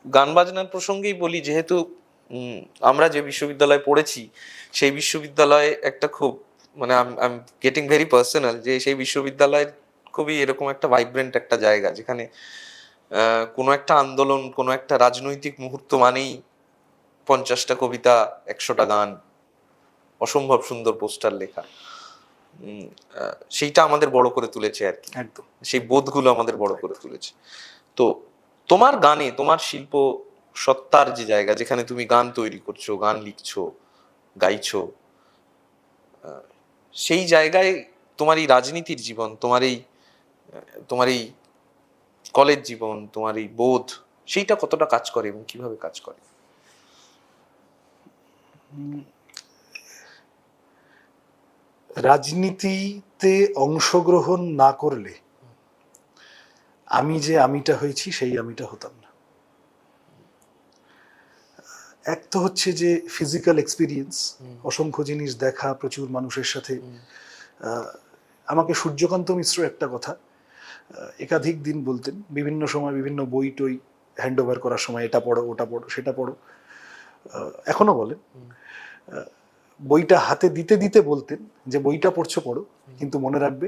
গান বাজনার প্রসঙ্গেই বলি, যেহেতু আমরা যে বিশ্ববিদ্যালয়ে পড়েছি সেই বিশ্ববিদ্যালয়ে একটা খুব, মানে I am getting very personal, যে সেই বিশ্ববিদ্যালয় খুবই এরকম একটা ভাইব্রেন্ট একটা জায়গা, যেখানে কোনো একটা আন্দোলন, কোনো একটা রাজনৈতিক মুহূর্ত মানেই 50টা কবিতা, 100টা গান, অসম্ভব সুন্দর পোস্টার লেখা। সেইটা আমাদের বড় করে তুলেছে আর কি, একদম সেই বোধগুলো আমাদের বড় করে তুলেছে। তো তোমার গানে, তোমার শিল্প সত্তার যে জায়গা, যেখানে তুমি গান তৈরি করছো, গান লিখছো, গাইছো, সেই জায়গায় তোমার এই রাজনীতির জীবন, তোমার এই কলেজ জীবন, তোমার এই বোধ, সেইটা কতটা কাজ করে এবং কিভাবে কাজ করে? রাজনীতিতে অংশগ্রহণ না করলে আমি যে আমিটা হয়েছি সেই আমিটা হতাম না। এক তো হচ্ছে যে ফিজিক্যাল এক্সপিরিয়েন্স, অসংখ্য জিনিস দেখা, প্রচুর মানুষের সাথে। আমাকে সূর্যকান্ত মিশ্র একটা কথা একাধিক দিন বলতেন, বিভিন্ন সময় বিভিন্ন বই টই হ্যান্ড ওভার করার সময়, এটা পড়ো, ওটা পড়ো, সেটা পড়ো, এখনো বলেন। বইটা হাতে দিতে দিতে বলতেন যে বইটা পড়ছো পড়ো, কিন্তু মনে রাখবে,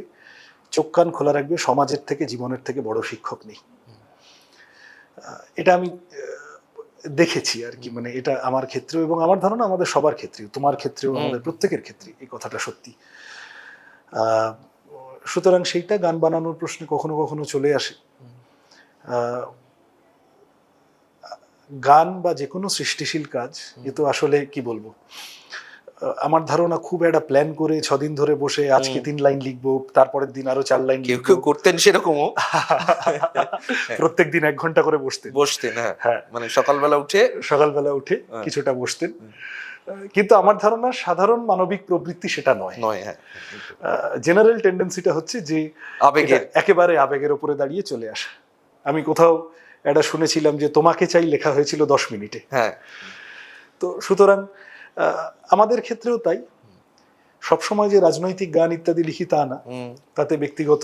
চোখ কান খোলা রাখবে, সমাজের থেকে জীবনের থেকে বড় শিক্ষক নেই। এটা আমি দেখেছি আর কি, মানে এটা আমার ক্ষেত্রেও এবং আমার ধারণা আমাদের সবার ক্ষেত্রেও, তোমার ক্ষেত্রেও, আমাদের প্রত্যেকের ক্ষেত্রে এই কথাটা সত্যি। সুতরাং সেইটা গান বানানোর প্রশ্নে কখনো কখনো চলে আসে। গান বা যে কোনো সৃষ্টিশীল কাজ, এ তো আসলে কি বলবো, আমার ধারণা খুব একটা প্ল্যান করে 6 দিন ধরে বসে আজকে 3 লাইন লিখবো, তারপরের দিন আরো 4 লাইন কেউ কেউ করতেন সেরকমও, প্রত্যেক দিন 1 ঘন্টা করে বসতেন। হ্যাঁ, মানে সকালবেলা উঠে কিছুটা বসতেন। কিন্তু আমার ধারণা সাধারণ মানবিক প্রবৃত্তি সেটা নয়। হ্যাঁ, জেনারেল টেন্ডেন্সিটা হচ্ছে যে একেবারে আবেগের উপরে দাঁড়িয়ে চলে আসা। আমি কোথাও এটা শুনেছিলাম যে তোমাকে চাই লেখা হয়েছিল 10 মিনিটে। হ্যাঁ, তো সুতরাং আমাদের ক্ষেত্রেও তাই, সবসময় যে রাজনৈতিক গান ইত্যাদি লিখি তা না, তাতে ব্যক্তিগত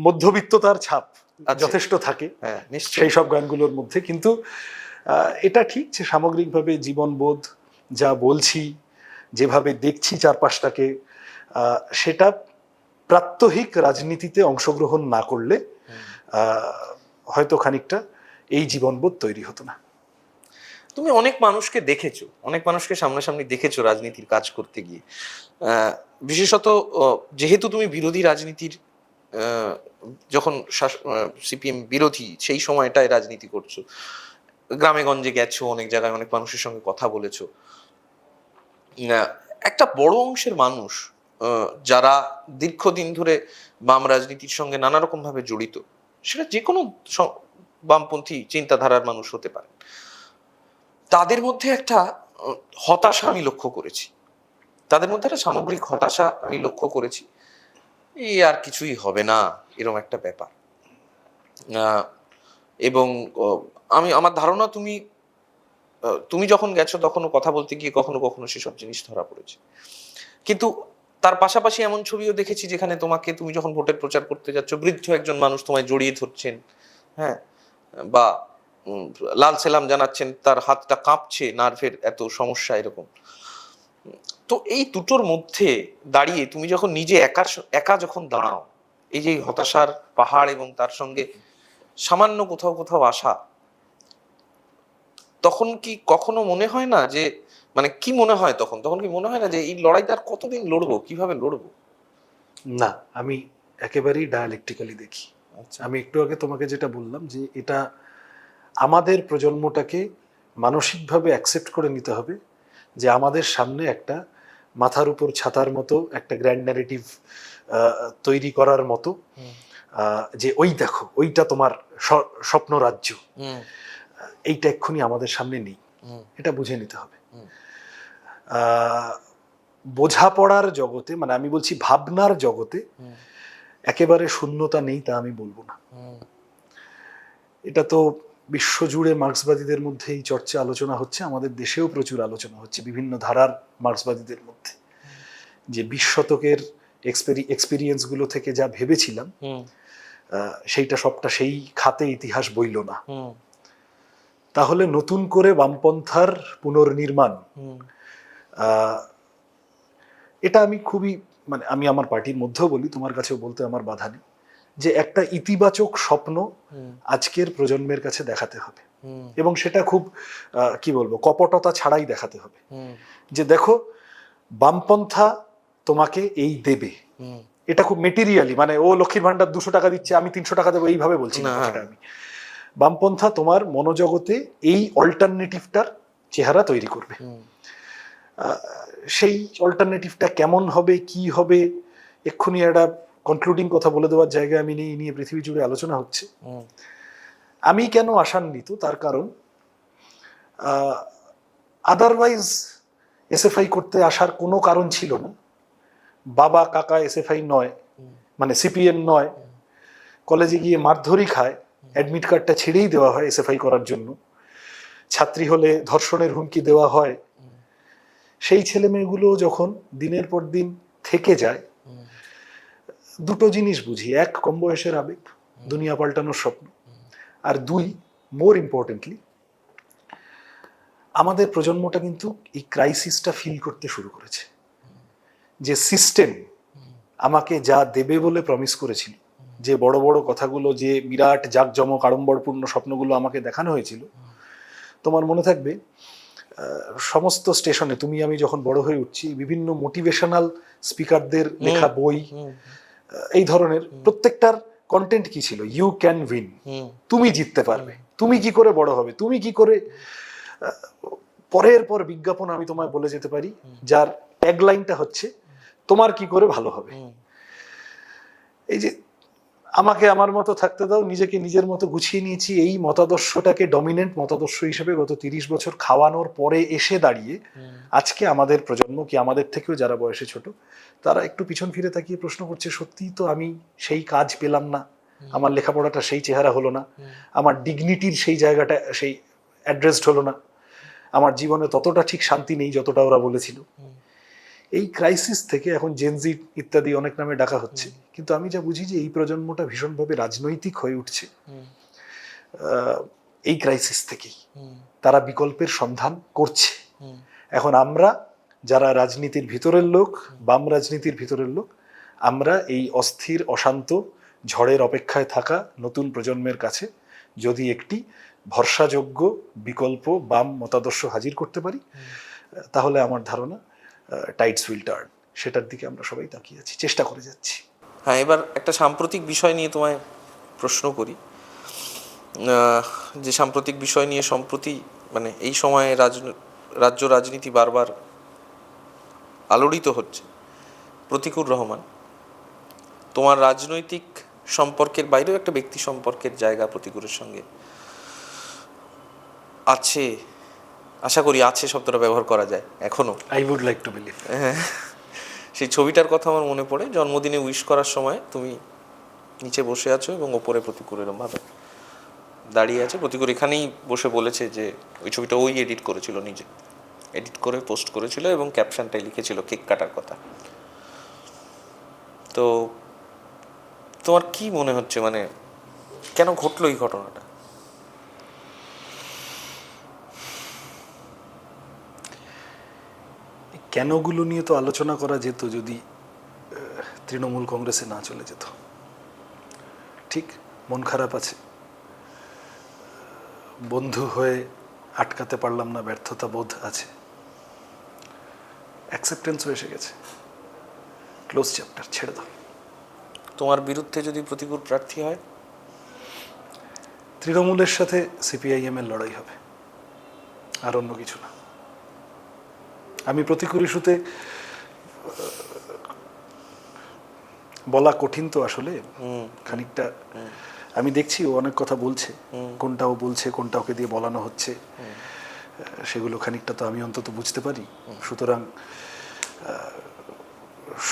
মধ্যবিত্ততার ছাপ যথেষ্ট থাকে সেই সব গানগুলোর মধ্যে। কিন্তু এটা ঠিক যে সামগ্রিকভাবে জীবনবোধ যা বলছি, যেভাবে দেখছি চারপাশটাকে, সেটা প্রাত্যহিক রাজনীতিতে অংশগ্রহণ না করলে হয়তো খানিকটা এই জীবনবোধ তৈরি হতো না। তুমি অনেক মানুষকে দেখেছো, অনেক মানুষকে সামনাসামনি দেখেছো রাজনীতির কাজ করতে গিয়ে। বিশেষত যেহেতু তুমি বিরোধী রাজনীতির, যখন সিপিএম বিরোধী সেই সময়টায় রাজনীতি করছো, গ্রামে গঞ্জে গেছো, অনেক জায়গায় অনেক মানুষের সঙ্গে কথা বলেছো। একটা বড় অংশের মানুষ যারা দীর্ঘদিন ধরে বাম রাজনীতির সঙ্গে নানা রকম ভাবে জড়িত, সেটা যে কোনো বামপন্থী চিন্তাধারার মানুষ হতে পারে, তাদের মধ্যে একটা হতাশা আমি লক্ষ্য করেছি। তাদের মধ্যে একটা সামগ্রিক হতাশা আমি লক্ষ্য করেছি, এই আর কিছুই হবে না এরকম একটা ব্যাপার। এবং আমার ধারণা তুমি যখন গেছো তখনও কথা বলতে গিয়ে কখনো কখনো সেসব জিনিস ধরা পড়েছে। কিন্তু তার পাশাপাশি এমন ছবিও দেখেছি যেখানে তুমি যখন ভোটের প্রচার করতে যাচ্ছ, বৃদ্ধ একজন মানুষ তোমায় জড়িয়ে ধরছেন, হ্যাঁ, বা লাল সেলাম জানাচ্ছেন, তার হাতটা কাঁপছে, নার্ভের এত সমস্যা এরকম। তো এই দুটোর মধ্যে দাঁড়িয়ে তুমি যখন নিজে একা যখন দাঁড়াও, এই যে হতাশার পাহাড় এবং তার সঙ্গে সামান্য কোথাও কোথাও আশা, তখন কি কখনো মনে হয় না যে, মানে কি মনে হয় তখন কি মনে হয় না যে এই লড়াইটা আর কতদিন লড়বো, কিভাবে লড়বো? না, আমি একেবারেই ডায়ালেকটিক্যালি দেখি। আমি একটু আগে তোমাকে যেটা বললাম যে এটা আমাদের প্রজন্মটাকে মানসিকভাবে অ্যাকসেপ্ট করে নিতে হবে যে আমাদের সামনে একটা মাথার উপর ছাতার মতো একটা গ্র্যান্ড ন্যারেটিভ তৈরি করার মতো, যে ওই দেখো ওইটা তোমার স্বপ্ন রাজ্য, এইটা এক্ষুনি আমাদের সামনে নেই, এটা বুঝে নিতে হবে। বোঝাপড়ার জগতে, মানে আমি বলছি ভাবনার জগতে একেবারে শূন্যতা নেই তা আমি বলবো না। এটা তো বিশ্বজুড়ে মার্ক্সবাদীদের মধ্যে এই চর্চা আলোচনা হচ্ছে, আমাদের দেশেও প্রচুর আলোচনা হচ্ছে বিভিন্ন ধারার মার্ক্সবাদীদের মধ্যে, যে 20 শতকের এক্সপিরিয়েন্স গুলো থেকে যা ভেবেছিলাম সেইটা সবটা সেই খাতে ইতিহাস বইল না। তাহলে নতুন করে বামপন্থার পুনর্নির্মাণ, এটা আমি খুবই, মানে আমি আমার পার্টির মধ্যেও বলি, তোমার কাছেও বলতে আমার বাধা নেই, যে একটা ইতিবাচক স্বপ্ন আজকের প্রজন্মের কাছে দেখাতে হবে, এবং সেটা খুব কি বলবো, কপটতা ছাড়াই দেখাতে হবে, যে দেখো বামপন্থা তোমাকে এই দেবে। এটা খুব মেটেরিয়ালি, মানে ও লক্ষ্মীর ভান্ডার 200 টাকা দিচ্ছে, আমি 300 টাকা দেবো, এইভাবে বলছি না। আমি বামপন্থা তোমার মনোজগতে এই অল্টারনেটিভটার চেহারা তৈরি করবে। সেই অল্টারনেটিভটা কেমন হবে, কি হবে, এক্ষুনি একটা কনক্লুডিং কথা বলে দেওয়ার জায়গায় আমি নেই, নিয়ে পৃথিবী জুড়ে আলোচনা হচ্ছে। আমি কেন আশান্বিত, তার কারণ আদারওয়াইজ এসএফআই করতে আসার কোনো কারণ ছিল না। বাবা কাকা এসএফআই নয়, মানে সিপিএম নয়, কলেজে গিয়ে মারধরই খায়, অ্যাডমিট কার্ডটা ছেড়েই দেওয়া হয় এসএফআই করার জন্য, ছাত্রী হলে ধর্ষণের হুমকি দেওয়া হয়। সেই ছেলে মেয়েগুলো যখন দিনের পর দিন থেকে যায়, দুটো জিনিস বুঝি, এক, কম বয়সের আবেগ, দুনিয়া পাল্টানোর স্বপ্ন, আর দুই, মোর ইম্পর্টেন্টলি, আমাদের প্রজন্মটা কিন্তু এই ক্রাইসিসটা ফিল করতে শুরু করেছে, যে সিস্টেম আমাকে যা দেবে বলে প্রমিস করেছিল, যে বড় বড় কথাগুলো, যে বিরাট জাঁকজমক আড়ম্বরপূর্ণ স্বপ্নগুলো আমাকে দেখানো হয়েছিল। তোমার মনে থাকবে সমস্ত স্টেশনে তুমি আমি যখন বড় হয়ে উঠছি, বিভিন্ন মোটিভেশনাল স্পিকারদের লেখা বই, এই ধরনের প্রত্যেকটার কন্টেন্ট কি ছিল? ইউ ক্যান উইন, তুমি জিততে পারবে, তুমি কি করে বড় হবে, তুমি কি করে। পরের পর বিজ্ঞাপন আমি তোমায় বলে যেতে পারি, যার ট্যাগলাইনটা হচ্ছে তোমার কি করে ভালো হবে। এই যে আমাকে আমার মতো থাকতে দাও, নিজেকে নিজের মতো গুছিয়ে নিয়েছি, এই মতাদর্শটাকে ডমিনেন্ট মতাদর্শ হিসেবে গত 30 বছর খাওয়ানোর পরে এসে দাঁড়িয়ে আজকে আমাদের প্রজন্ম, কি আমাদের থেকেও যারা বয়সে ছোট, তারা একটু পিছন ফিরে তাকিয়ে প্রশ্ন করছে, সত্যিই তো আমি সেই কাজ পেলাম না, আমার লেখাপড়াটা সেই চেহারা হলো না, আমার ডিগনিটির সেই জায়গাটা সেই অ্যাড্রেসড হলো না, আমার জীবনে ততটা ঠিক শান্তি নেই যতটা ওরা বলেছিল। এই ক্রাইসিস থেকে এখন জেনজি ইত্যাদি অনেক নামে ডাকা হচ্ছে, কিন্তু আমি যা বুঝি যে এই প্রজন্মটা ভীষণভাবে রাজনৈতিক হয়ে উঠছে এই ক্রাইসিস থেকেই। তারা বিকল্পের সন্ধান করছে। এখন আমরা যারা রাজনীতির ভিতরের লোক, বাম রাজনীতির ভিতরের লোক, আমরা এই অস্থির অশান্ত ঝড়ের অপেক্ষায় থাকা নতুন প্রজন্মের কাছে যদি একটি ভরসাযোগ্য বিকল্প বাম মতাদর্শ হাজির করতে পারি, তাহলে আমার ধারণা টাইডস উইল টার্ন, সেটার দিকে আমরা সবাই তাকিয়ে আছি, চেষ্টা করে যাচ্ছি। হ্যাঁ, এবার একটা সাম্প্রতিক বিষয় নিয়ে তোমায় প্রশ্ন করি। যে সাম্প্রতিক বিষয় নিয়ে সম্প্রতি মানে এই সময়ে রাজ্য রাজনীতি বারবার আলোড়িত হচ্ছে, প্রতিকুর রহমান। তোমার রাজনৈতিক সম্পর্কের বাইরেও একটা ব্যক্তি সম্পর্কের জায়গা প্রতিকুরের সঙ্গে আছে, আশা করি আছে শব্দটা ব্যবহার করা যায় এখনো। I would like to believe. সেই ছবিটার কথা আমার মনে পড়ে, জন্মদিনে উইশ করার সময় তুমি নিচে বসে আছো এবং ওপরে প্রতিকুর এরকম ভাবে দাঁড়িয়ে আছে। প্রতিকুর এখানেই বসে বলেছে যে ওই ছবিটা ওই এডিট করেছিল, নিজে এডিট করে পোস্ট করেছিল এবং ক্যাপশনটাই লিখেছিল কেক কাটার কথা। তো তোমার কি মনে হচ্ছে, মানে কেন ঘটলো এই ঘটনাটা? কেনগুলো নিয়ে তো আলোচনা করা যেত যদি তৃণমূল কংগ্রেসে না চলে যেত। ঠিক, মন খারাপ আছে, বন্ধু হয়ে আটকাতে পারলাম না, ব্যর্থতা বোধ আছে, অ্যাকসেপ্টেন্সও এসে গেছে, ক্লোজ চ্যাপ্টার, ছেড়ে দাও। তোমার বিরুদ্ধে যদি প্রতিকুর প্রার্থী হয়, তৃণমূলের সাথে সিপিআইএম এর লড়াই হবে, আর অন্য কিছু না। আমি প্রতিকুর ইস্যুতে বলা কঠিন তো আসলে, খানিকটা আমি দেখছি ও অনেক কথা বলছে, কোনটা ও বলছে, কোনটা ওকে দিয়ে বলানো হচ্ছে, সেগুলো খানিকটা তো আমি অন্তত বুঝতে পারি। সুতরাং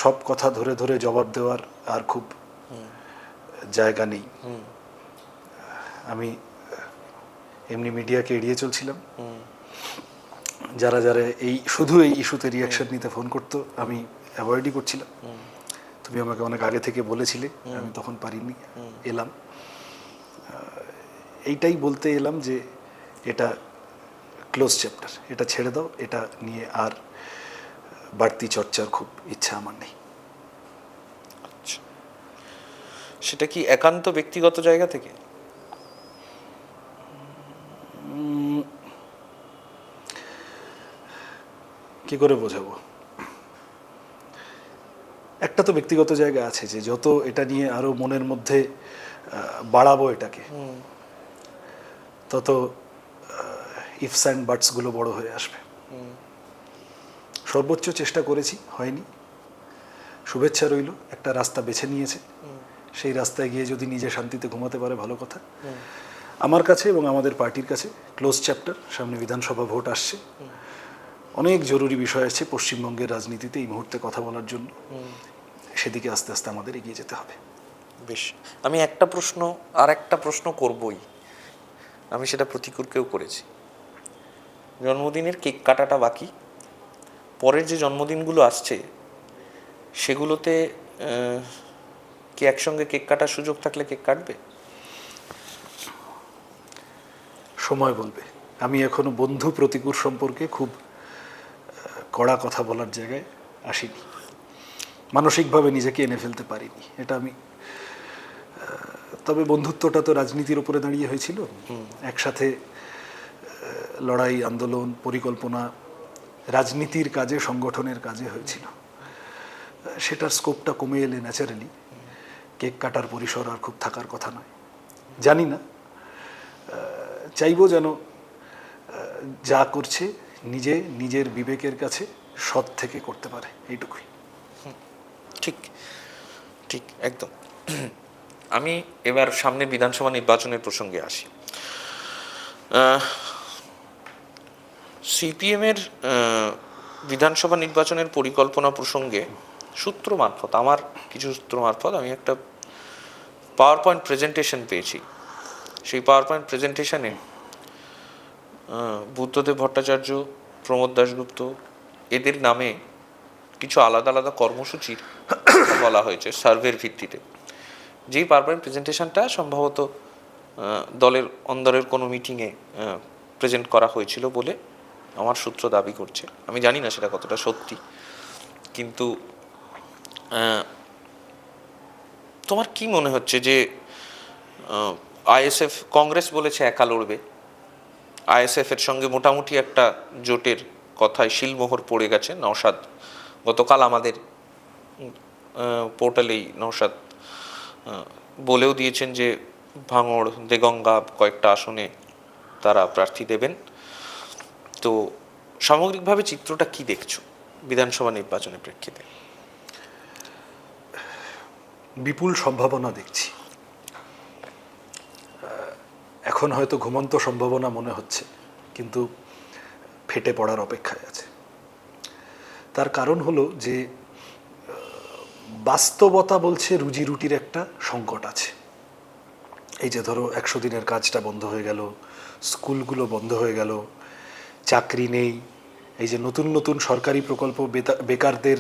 সব কথা ধরে ধরে জবাব দেওয়ার আর খুব জায়গা নেই। আমি এমনি মিডিয়াকে এড়িয়ে চলছিলাম। যারা যারা এই শুধু এই ইস্যুতে রিয়াকশন নিতে ফোন করতো, আমি অ্যাভয়েডই করছিলাম। তুমি আমাকে অনেক আগে থেকে বলেছিলে, আমি তখন পারিনি, এলাম। এইটাই বলতে এলাম যে এটা ক্লোজ চ্যাপ্টার, এটা ছেড়ে দাও, এটা নিয়ে আর বাড়তি চর্চার খুব ইচ্ছা আমার নেই। সেটা কি একান্ত ব্যক্তিগত জায়গা থেকে? কি করে বোঝাবো? একটা তো ব্যক্তিগত জায়গা আছে, যে যত এটা নিয়ে আরো মনের মধ্যে বাড়াবো এটাকে, তত ইফস অ্যান্ড বাটস গুলো বড় হয়ে আসবে। সর্বোচ্চ চেষ্টা করেছি, হয়নি, শুভেচ্ছা রইল, একটা রাস্তা বেছে নিয়েছে, সেই রাস্তায় গিয়ে যদি নিজে শান্তিতে ঘুমাতে পারে ভালো কথা। আমার কাছে এবং আমাদের পার্টির কাছে ক্লোজ চ্যাপ্টার। সামনে বিধানসভা ভোট আসছে, অনেক জরুরি বিষয় আছে পশ্চিমবঙ্গের রাজনীতিতে এই মুহূর্তে কথা বলার জন্য, সেদিকে আস্তে আস্তে আমাদের এগিয়ে যেতে হবে। বেশ, আমি একটা প্রশ্ন করবই, আমি সেটা প্রতিকুরকেও করেছি। জন্মদিনের কেক কাটাটা বাকি, পরের যে জন্মদিনগুলো আসছে সেগুলোতে কি একসঙ্গে কেক কাটার সুযোগ থাকলে কেক কাটবে? সময় বলবে। আমি এখনো বন্ধু প্রতিকূল সম্পর্কে খুব কড়া কথা বলার জায়গায় আসিনি, মানসিকভাবে নিজেকে এনে ফেলতে পারিনি এটা আমি। তবে বন্ধুত্বটা তো রাজনীতির উপরে দাঁড়িয়ে হয়েছিল, একসাথে লড়াই, আন্দোলন, পরিকল্পনা, রাজনীতির কাজে, সংগঠনের কাজে হয়েছিল। সেটার স্কোপটা কমে এলে ন্যাচারালি কেক কাটার পরিসর আর খুব থাকার কথা নয়। জানি না, চাইবো যেন যা করছে নিজের বিবেকের কাছে সৎ থেকে করতে পারে, এইটুকুই। ঠিক ঠিক একদম। আমি এবার সামনে বিধানসভা নির্বাচনের প্রসঙ্গে আসি। সিপিএমের বিধানসভা নির্বাচনের পরিকল্পনা প্রসঙ্গে সূত্র মারফত, আমার কিছু সূত্র মারফত আমি একটা পাওয়ার পয়েন্ট প্রেজেন্টেশন পেয়েছি। সেই পাওয়ার পয়েন্ট প্রেজেন্টেশনে বুদ্ধদেব ভট্টাচার্য, প্রমোদ দাশগুপ্ত এদের নামে কিছু আলাদা আলাদা কর্মসূচির বলা হয়েছে সার্ভের ভিত্তিতে। যেই পাওয়ার পয়েন্ট প্রেজেন্টেশনটা সম্ভবত দলের অন্দরের কোনো মিটিংয়ে প্রেজেন্ট করা হয়েছিল বলে আমার সূত্র দাবি করছে। আমি জানি না সেটা কতটা সত্যি, কিন্তু তোমার কি মনে হচ্ছে যে আইএসএফ, কংগ্রেস বলেছে একা লড়বে, আইএসএফ এর সঙ্গে মোটামুটি একটা জোটের কথায় শিলমোহর পড়ে গেছে। নওশাদ গতকাল আমাদের পোর্টালেই নওশাদ বলেও দিয়েছেন যে ভাঙড়, দেগঙ্গা কয়েকটা আসনে তারা প্রার্থী দেবেন। তো সামগ্রিকভাবে চিত্রটা কি দেখছো বিধানসভা নির্বাচনের প্রেক্ষিতে? বিপুল সম্ভাবনা দেখছি। এখন হয়তো ঘুমন্ত সম্ভাবনা মনে হচ্ছে, কিন্তু ফেটে পড়ার অপেক্ষায় আছে। তার কারণ হলো যে বাস্তবতা বলছে রুজি রুটির একটা সংকট আছে। এই যে ধরো 100 দিনের কাজটা বন্ধ হয়ে গেল, স্কুলগুলো বন্ধ হয়ে গেল, চাকরি নেই, এই যে নতুন নতুন সরকারি প্রকল্প বেকারদের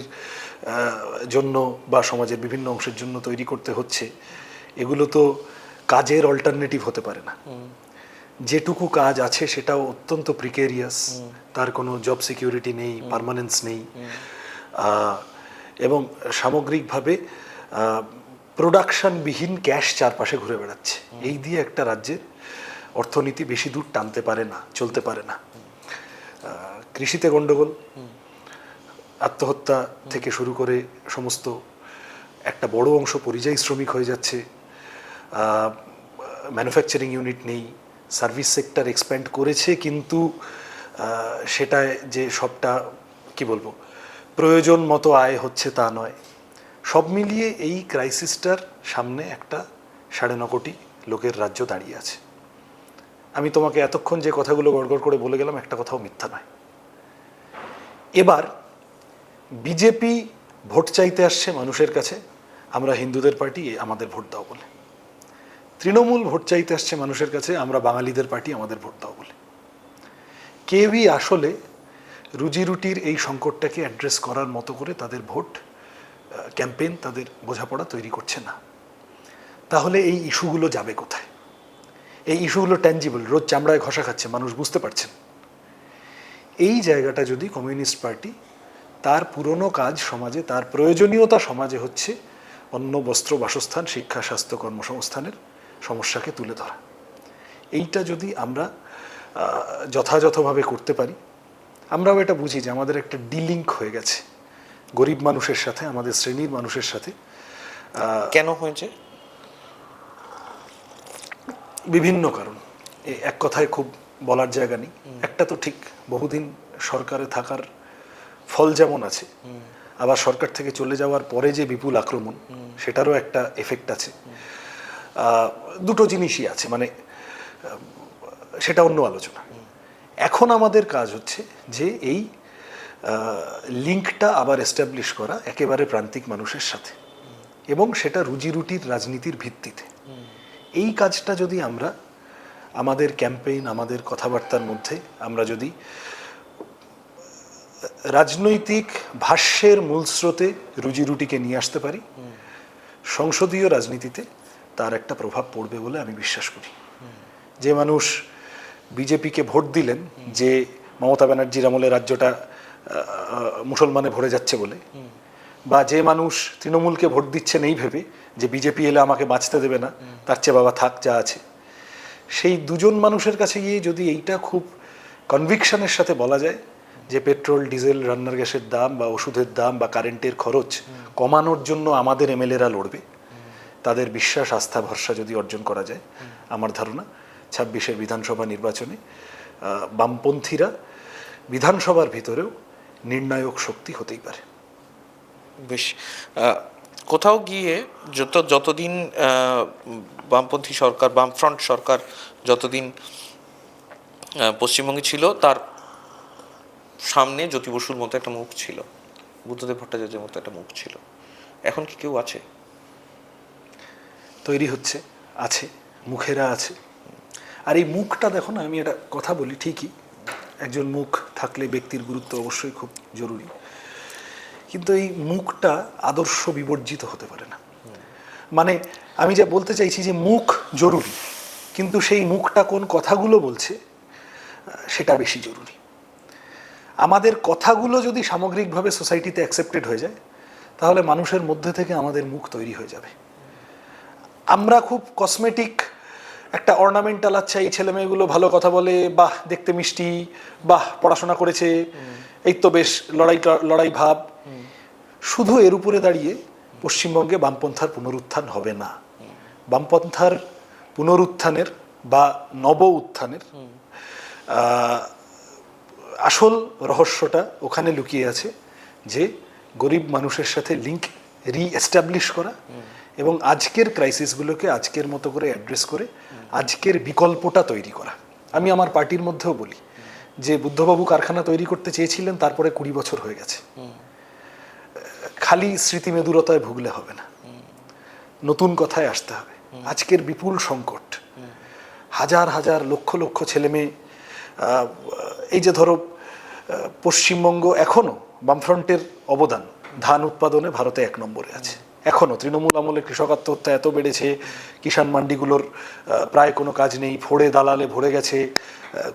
জন্য বা সমাজের বিভিন্ন অংশের জন্য তৈরি করতে হচ্ছে, এগুলো তো কাজের অল্টারনেটিভ হতে পারে না। যেটুকু কাজ আছে সেটাও অত্যন্ত প্রিকেরিয়াস, তার কোনো জব সিকিউরিটি নেই, পার্মানেন্স নেই, এবং সামগ্রিকভাবে প্রোডাকশনবিহীন ক্যাশ চারপাশে ঘুরে বেড়াচ্ছে। এই দিয়ে একটা রাজ্যের অর্থনীতি বেশি দূর টানতে পারে না, চলতে পারে না। কৃষিতে গন্ডগোল, আত্মহত্যা থেকে শুরু করে সমস্ত, একটা বড় অংশ পরিযায়ী শ্রমিক হয়ে যাচ্ছে, ম্যানুফ্যাকচারিং ইউনিট নেই, সার্ভিস সেক্টর এক্সপ্যান্ড করেছে কিন্তু সেটায় যে সবটা কি বলবো প্রয়োজন মতো আয় হচ্ছে তা নয়। সব মিলিয়ে এই ক্রাইসিসটার সামনে একটা 9.5 কোটি লোকের রাজ্য দাঁড়িয়ে আছে। আমি তোমাকে এতক্ষণ যে কথাগুলো গড়গড় করে বলে গেলাম, একটা কথাও মিথ্যা নয়। এবার বিজেপি ভোট চাইতে আসছে মানুষের কাছে, আমরা হিন্দুদের পার্টি, আমাদের ভোট দাও বলে। তৃণমূল ভোট চাইতে আসছে মানুষের কাছে, আমরা বাঙালিদের পার্টি, আমাদের ভোট দাও বলে। কেউই আসলে রুজি রুটির এই সংকটটাকে অ্যাড্রেস করার মতো করে তাদের ভোট ক্যাম্পেইন, তাদের বোঝাপড়া তৈরি করছে না। তাহলে এই ইস্যুগুলো যাবে কোথায়? এই ইস্যুগুলো ট্যাঞ্জিবল, রোজ চামড়ায় ঘষা খাচ্ছে, মানুষ বুঝতে পারছেন। এই জায়গাটা যদি কমিউনিস্ট পার্টি তার পুরনো কাজ সমাজে, তার প্রয়োজনীয়তা সমাজে হচ্ছে অন্ন, বস্ত্র, বাসস্থান, শিক্ষা, স্বাস্থ্য, কর্মসংস্থানের সমস্যাকে তুলে ধরা, এইটা যদি আমরা যথাযথভাবে করতে পারি, আমরাও এটা বুঝি যে আমাদের একটা ডিলিঙ্ক হয়ে গেছে গরিব মানুষের সাথে, আমাদের শ্রেণীর মানুষের সাথে। কেন হয়েছে? বিভিন্ন কারণ, এক কথায় খুব বলার জায়গা নেই। একটা তো ঠিক, বহুদিন সরকারে থাকার ফল যেমন আছে, আবার সরকার থেকে চলে যাওয়ার পরে যে বিপুল আক্রমণ, সেটারও একটা এফেক্ট আছে। দুটো জিনিসই আছে, মানে সেটা অন্য আলোচনা। এখন আমাদের কাজ হচ্ছে যে এই লিঙ্কটা আবার এস্টাবলিশ করা একেবারে প্রান্তিক মানুষের সাথে, এবং সেটা রুজি রুটির রাজনীতির ভিত্তিতে। এই কাজটা যদি আমরা আমাদের ক্যাম্পেইন, আমাদের কথাবার্তার মধ্যে আমরা যদি রাজনৈতিক ভাষ্যের মূল স্রোতে রুজি রুটিকে নিয়ে আসতে পারি, সংসদীয় রাজনীতিতে তার একটা প্রভাব পড়বে বলে আমি বিশ্বাস করি। যে মানুষ বিজেপিকে ভোট দিলেন যে মমতা ব্যানার্জির আমলে রাজ্যটা মুসলমানে ভরে যাচ্ছে বলে, বা যে মানুষ তৃণমূলকে ভোট দিচ্ছেন এই ভেবে যে বিজেপি এলে আমাকে বাঁচতে দেবে না, তার চেয়ে বাবা থাক যা আছে, সেই দুজন মানুষের কাছে গিয়ে যদি এইটা খুব কনভিকশনের সাথে বলা যায় যে পেট্রোল ডিজেল রান্নার গ্যাসের দাম বা ওষুধের দাম বা কারেন্টের খরচ কমানোর জন্য আমাদের এমএলএরা লড়বে, তাদের বিশ্বাস আস্থা ভরসা যদি অর্জন করা যায়, আমার ধারণা 26-এর বিধানসভা নির্বাচনে বামপন্থীরা বিধানসভার ভিতরেও নির্ণায়ক শক্তি হতেই পারে। বেশ, কোথাও গিয়ে যতদিন বামপন্থী সরকার, বামফ্রন্ট সরকার যতদিন পশ্চিমবঙ্গে ছিল, তার সামনে জ্যোতি বসুর মতো একটা মুখ ছিল, বুদ্ধদেব ভট্টাচার্যের মতো একটা মুখ ছিল। এখন কি কেউ আছে? তৈরি হচ্ছে, আছে, মুখেরা আছে। আর এই মুখটা দেখো না, আমি একটা কথা বলি, ঠিকই একজন মুখ থাকলে ব্যক্তির গুরুত্ব অবশ্যই খুব জরুরি, কিন্তু এই মুখটা আদর্শ বিবর্জিত হতে পারে না। মানে আমি যা বলতে চাইছি যে মুখ জরুরি, কিন্তু সেই মুখটা কোন কথাগুলো বলছে সেটা বেশি জরুরি। আমাদের কথাগুলো যদি সামগ্রিকভাবে সোসাইটিতে অ্যাকসেপ্টেড হয়ে যায়, তাহলে মানুষের মধ্যে থেকে আমাদের মুখ তৈরি হয়ে যাবে। আমরা খুব কসমেটিক একটা অর্নামেন্টাল, আচ্ছা এই ছেলে মেয়েগুলো ভালো কথা বলে, বাহ দেখতে মিষ্টি, বাহ পড়াশোনা করেছে, এই তো বেশ লড়াই ভাব, শুধু এর উপরে দাঁড়িয়ে পশ্চিমবঙ্গে বামপন্থার পুনরুত্থান হবে না। বামপন্থার পুনরুত্থানের বা নব উত্থানের আসল রহস্যটা ওখানে লুকিয়ে আছে, যে গরিব মানুষের সাথে লিঙ্ক রিএস্টাবলিশ করা এবং আজকের ক্রাইসিসগুলোকে আজকের মতো করে অ্যাড্রেস করে আজকের বিকল্পটা তৈরি করা। আমি আমার পার্টির মধ্যেও বলি যে বুদ্ধবাবু কারখানা তৈরি করতে চেয়েছিলেন, তারপরে 20 বছর হয়ে গেছে। খালি স্মৃতি মেদুরতায় ভুগলে হবে না, নতুন কথায় আসতে হবে। আজকের বিপুল সংকট, হাজার হাজার লক্ষ লক্ষ ছেলে মেয়ে, এই যে ধরো পশ্চিমবঙ্গ এখনো বামফ্রন্টের অবদান ধান উৎপাদনে ভারতে 1 নম্বরে আছে। এখনো তৃণমূল আমলে কৃষক আত্মহত্যা এত বেড়েছে, কিষাণ মান্ডিগুলোর প্রায় কোনো কাজ নেই, ফোড়ে দালালে ভরে গেছে,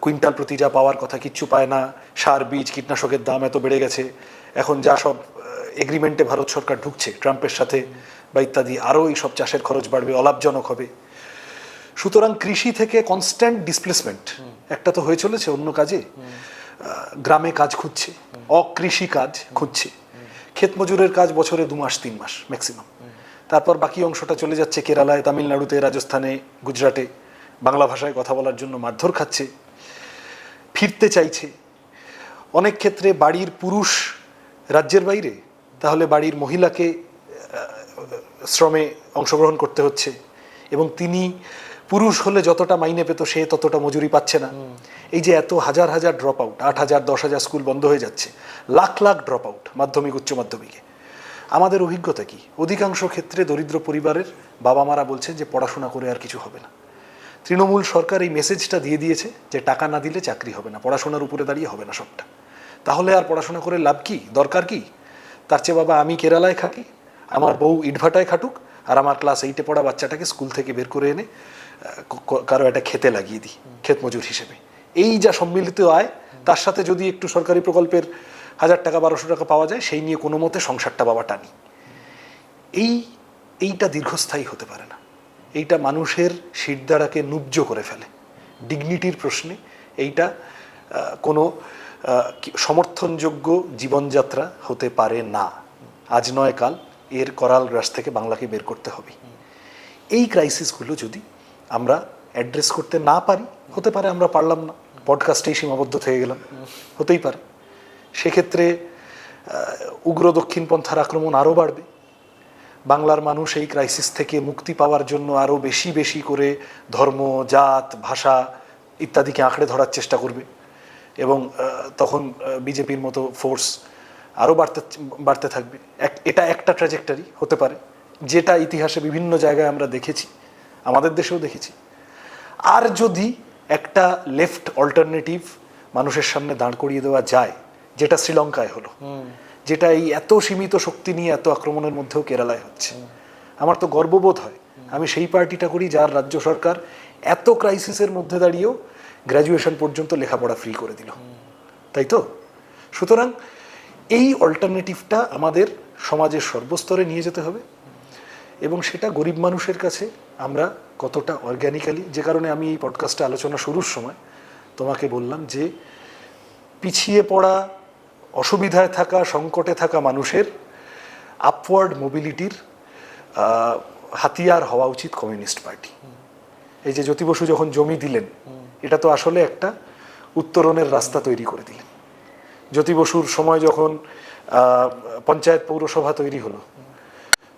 কুইন্টাল প্রতি যা পাওয়ার কথা কিচ্ছু পায় না, সার বীজ কীটনাশকের দাম এত বেড়ে গেছে, এখন যা সব এগ্রিমেন্টে ভারত সরকার ঢুকছে ট্রাম্পের সাথে বা ইত্যাদি, আরও এই সব চাষের খরচ বাড়বে, অলাভজনক হবে। সুতরাং কৃষি থেকে কনস্ট্যান্ট ডিসপ্লেসমেন্ট একটা তো হয়ে চলেছে, অন্য কাজে গ্রামে কাজ খুঁজছে, অকৃষি কাজ খুঁজছে, ক্ষেত মজুরের কাজ বছরে 2 মাস 3 মাস ম্যাক্সিমাম, তারপর বাকি অংশটা চলে যাচ্ছে কেরালায়, তামিলনাড়ুতে, রাজস্থানে, গুজরাটে, বাংলা ভাষায় কথা বলার জন্য মারধর খাচ্ছে, ফিরতে চাইছে। অনেক ক্ষেত্রে বাড়ির পুরুষ রাজ্যের বাইরে, তাহলে বাড়ির মহিলাকে শ্রমে অংশগ্রহণ করতে হচ্ছে, এবং তিনি পুরুষ হলে যতটা মাইনে পেত সে ততটা মজুরি পাচ্ছে না। এই যে এত হাজার হাজার ড্রপ আউট, 8,000 10,000 স্কুল বন্ধ হয়ে যাচ্ছে, লাখ লাখ ড্রপ আউট মাধ্যমিক উচ্চ মাধ্যমিকে। আমাদের অভিজ্ঞতা কি? অধিকাংশ ক্ষেত্রে দরিদ্র পরিবারের বাবা মারা বলছেন যে পড়াশোনা করে আর কিছু হবে না। তৃণমূল সরকার এই মেসেজটা দিয়ে দিয়েছে যে টাকা না দিলে চাকরি হবে না, পড়াশোনার উপরে দাঁড়িয়ে হবে না সবটা। তাহলে আর পড়াশোনা করে লাভ কি, দরকার কি? তার চেয়ে বাবা আমি কেরালায় থাকি, আমার বউ ইটভাটায় খাটুক, আর আমার ক্লাস 8-এ পড়া বাচ্চাটাকে স্কুল থেকে বের করে এনে কারো একটা খেতে লাগিয়ে দিই ক্ষেত মজুর হিসেবে। এই যা সম্মিলিত আয়, তার সাথে যদি একটু সরকারি প্রকল্পের 1000 টাকা 1200 টাকা পাওয়া যায়, সেই নিয়ে কোনো মতে সংসারটা বাবা টানি। এইটা দীর্ঘস্থায়ী হতে পারে না। এইটা মানুষের শিরদাঁড়াকে নুব্জ করে ফেলে। ডিগনিটির প্রশ্নে এইটা কোনো সমর্থনযোগ্য জীবনযাত্রা হতে পারে না। আজ নয় কাল এর করাল গ্রাস থেকে বাংলাকে বের করতে হবে। এই ক্রাইসিসগুলো যদি আমরা অ্যাড্রেস করতে না পারি, হতে পারে আমরা পারলাম না, পডকাস্টেই সীমাবদ্ধ থেকে গেলাম, হতেই পারে। সেক্ষেত্রে উগ্র দক্ষিণপন্থার আক্রমণ আরও বাড়বে। বাংলার মানুষ এই ক্রাইসিস থেকে মুক্তি পাওয়ার জন্য আরও বেশি বেশি করে ধর্ম, জাত, ভাষা ইত্যাদিকে আঁকড়ে ধরার চেষ্টা করবে, এবং তখন বিজেপির মতো ফোর্স আরও বাড়তে থাকবে। এটা একটা ট্র্যাজেক্টরি হতে পারে, যেটা ইতিহাসে বিভিন্ন জায়গায় আমরা দেখেছি, আমাদের দেশেও দেখেছি। আর যদি একটা লেফট অল্টারনেটিভ মানুষের সামনে দাঁড় করিয়ে দেওয়া যায়, যেটা শ্রীলঙ্কায় হলো, যেটা এই এত সীমিত শক্তি নিয়ে এত আক্রমণের মধ্যেও কেরালায় হচ্ছে, আমার তো গর্ববোধ হয় আমি সেই পার্টিটা করি যার রাজ্য সরকার এত ক্রাইসিসের মধ্যে দাঁড়িয়েও গ্র্যাজুয়েশন পর্যন্ত লেখাপড়া ফ্রি করে দিল, তাই তো? সুতরাং এই অল্টারনেটিভটা আমাদের সমাজের সর্বস্তরে নিয়ে যেতে হবে, এবং সেটা গরিব মানুষের কাছে আমরা কতটা অর্গ্যানিক্যালি, যে কারণে আমি এই পডকাস্টে আলোচনা শুরুর সময় তোমাকে বললাম যে পিছিয়ে পড়া, অসুবিধায় থাকা, সংকটে থাকা মানুষের আপওয়ার্ড মোবিলিটির হাতিয়ার হওয়া উচিত কমিউনিস্ট পার্টি। এই যে জ্যোতি বসু যখন জমি দিলেন, এটা তো আসলে একটা উত্তরণের রাস্তা তৈরি করে দিলেন। জ্যোতি বসুর সময় যখন পঞ্চায়েত পৌরসভা তৈরি হলো,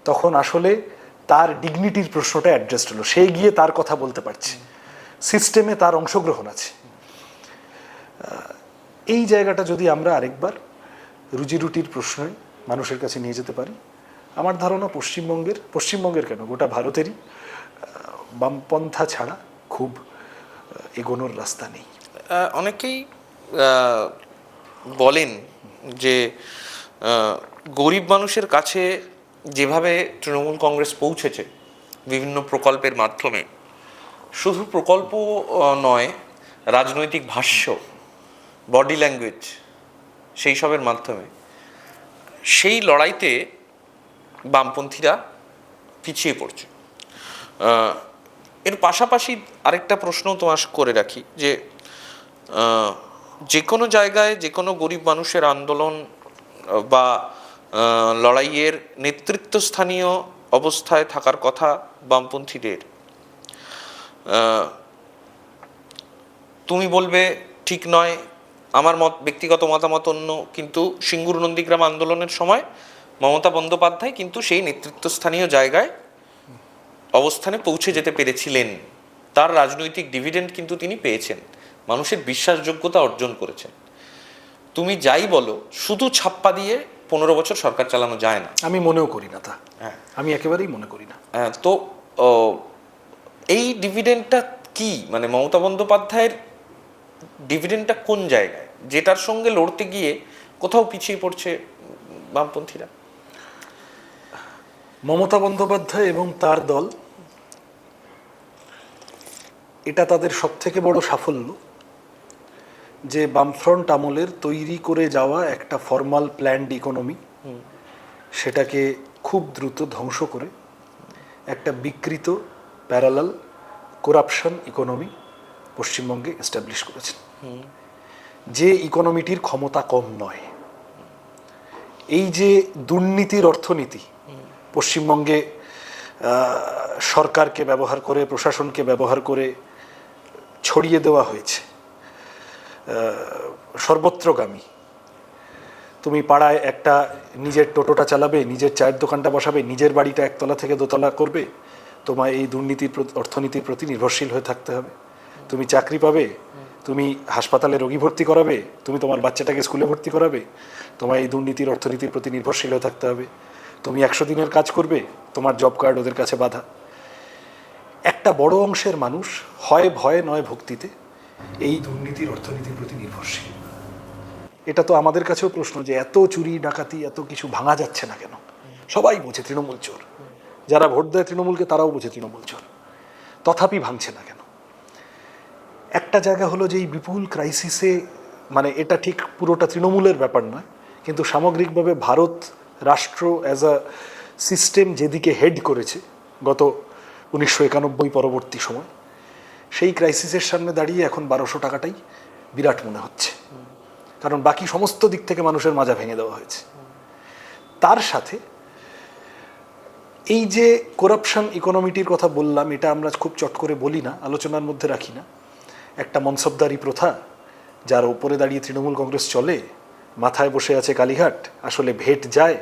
তখন আসলে তার ডিগনিটির প্রশ্নটা অ্যাড্রেসড হলো, সে গিয়ে তার কথা বলতে পারছে, সিস্টেমে তার অংশগ্রহণ আছে। এই জায়গাটা যদি আমরা আরেকবার রুজি রুটির প্রশ্নে মানুষের কাছে নিয়ে যেতে পারি, আমার ধারণা পশ্চিমবঙ্গের কেন, গোটা ভারতেরই বামপন্থা ছাড়া খুব এগোনোর রাস্তা নেই। অনেকেই বলেন যে গরিব মানুষের কাছে যেভাবে তৃণমূল কংগ্রেস পৌঁছেছে বিভিন্ন প্রকল্পের মাধ্যমে, শুধু প্রকল্প নয়, রাজনৈতিক ভাষ্য, বডি ল্যাঙ্গুয়েজ, সেই সবের মাধ্যমে সেই লড়াইতে বামপন্থীরা পিছিয়ে পড়ছে। এর পাশাপাশি আরেকটা প্রশ্ন তোমার করে রাখি যে যে কোনো জায়গায় যে কোনো গরিব মানুষের আন্দোলন বা লড়াইয়ের নেতৃত্বস্থানীয় অবস্থায় থাকার কথা বামপন্থীদের। তুমি বলবে ঠিক নয়, আমার ব্যক্তিগত মতামত অন্য, কিন্তু সিঙ্গুর নন্দীগ্রাম আন্দোলনের সময় মমতা বন্দ্যোপাধ্যায় কিন্তু সেই নেতৃত্বস্থানীয় জায়গায় অবস্থানে পৌঁছে যেতে পেরেছিলেন। তার রাজনৈতিক ডিভিডেন্ড কিন্তু তিনি পেয়েছেন, মানুষের বিশ্বাসযোগ্যতা অর্জন করেছেন। তুমি যাই বলো, শুধু ছাপ্পা দিয়ে 15 বছর সরকার চালানো যায় না। আমি মনেও করি না তা, আমি একেবারেই মনে করি না। তো এই ডিভিডেন্ডটা কি, মানে মমতা বন্দ্যোপাধ্যায়ের ডিভিডেন্ডটা কোন জায়গায়, যেটার সঙ্গে লড়তে গিয়ে কোথাও পিছিয়ে পড়ছে বামপন্থীরা? মমতা বন্দ্যোপাধ্যায় এবং তার দল, এটা তাদের সবথেকে বড় সাফল্য যে বামফ্রন্ট আমলের তৈরি করে যাওয়া একটা ফর্মাল প্ল্যান্ড ইকোনমি, সেটাকে খুব দ্রুত ধ্বংস করে একটা বিকৃত প্যারালাল করাপশন ইকোনমি পশ্চিমবঙ্গে এস্টাবলিশ করেছেন, যে ইকোনমিটির ক্ষমতা কম নয়। এই যে দুর্নীতির অর্থনীতি পশ্চিমবঙ্গে সরকারকে ব্যবহার করে, প্রশাসনকে ব্যবহার করে ছড়িয়ে দেওয়া হয়েছে, সর্বত্রগামী। তুমি পাড়ায় একটা নিজের টোটোটা চালাবে, নিজের চায়ের দোকানটা বসাবে, নিজের বাড়িটা একতলা থেকে দোতলা করবে, তোমায় এই দুর্নীতির অর্থনীতির প্রতি নির্ভরশীল হয়ে থাকতে হবে। তুমি চাকরি পাবে, তুমি হাসপাতালে রোগী ভর্তি করাবে, তুমি তোমার বাচ্চাটাকে স্কুলে ভর্তি করাবে, তোমায় এই দুর্নীতির অর্থনীতির প্রতি নির্ভরশীল হয়ে থাকতে হবে। তুমি 100 দিনের কাজ করবে, তোমার জব কার্ড ওদের কাছে বাধা। একটা বড় অংশের মানুষ হয় ভয়ে নয় ভক্তিতে এই দুর্নীতির অর্থনীতির প্রতি নির্ভরশীল। এটা তো আমাদের কাছেও প্রশ্ন যে এত চুরি ডাকাতি, এত কিছু ভাঙা যাচ্ছে না কেন? সবাই বোঝে তৃণমূল চোর, যারা ভোট দেয় তৃণমূলকে তারাও বোঝে তৃণমূল চোর, তথাপি ভাঙছে না কেন? একটা জায়গা হলো যে এই বিপুল ক্রাইসিসে, মানে এটা ঠিক পুরোটা তৃণমূলের ব্যাপার নয়, কিন্তু সামগ্রিকভাবে ভারত রাষ্ট্র অ্যাজ আ সিস্টেম যেদিকে হেড করেছে গত 1991 পরবর্তী সময়, সেই ক্রাইসিসের সামনে দাঁড়িয়ে এখন 1200 টাকাটাই বিরাট মনে হচ্ছে, কারণ বাকি সমস্ত দিক থেকে মানুষের মাজা ভেঙে দেওয়া হয়েছে। তার সাথে এই যে করাপশন ইকোনমিটির কথা বললাম, এটা আমরা খুব চট করে বলি না, আলোচনার মধ্যে রাখি না। একটা মনসবদারি প্রথা, যার উপরে দাঁড়িয়ে তৃণমূল কংগ্রেস চলে, মাথায় বসে আছে কালীঘাট, আসলে ভেট যায়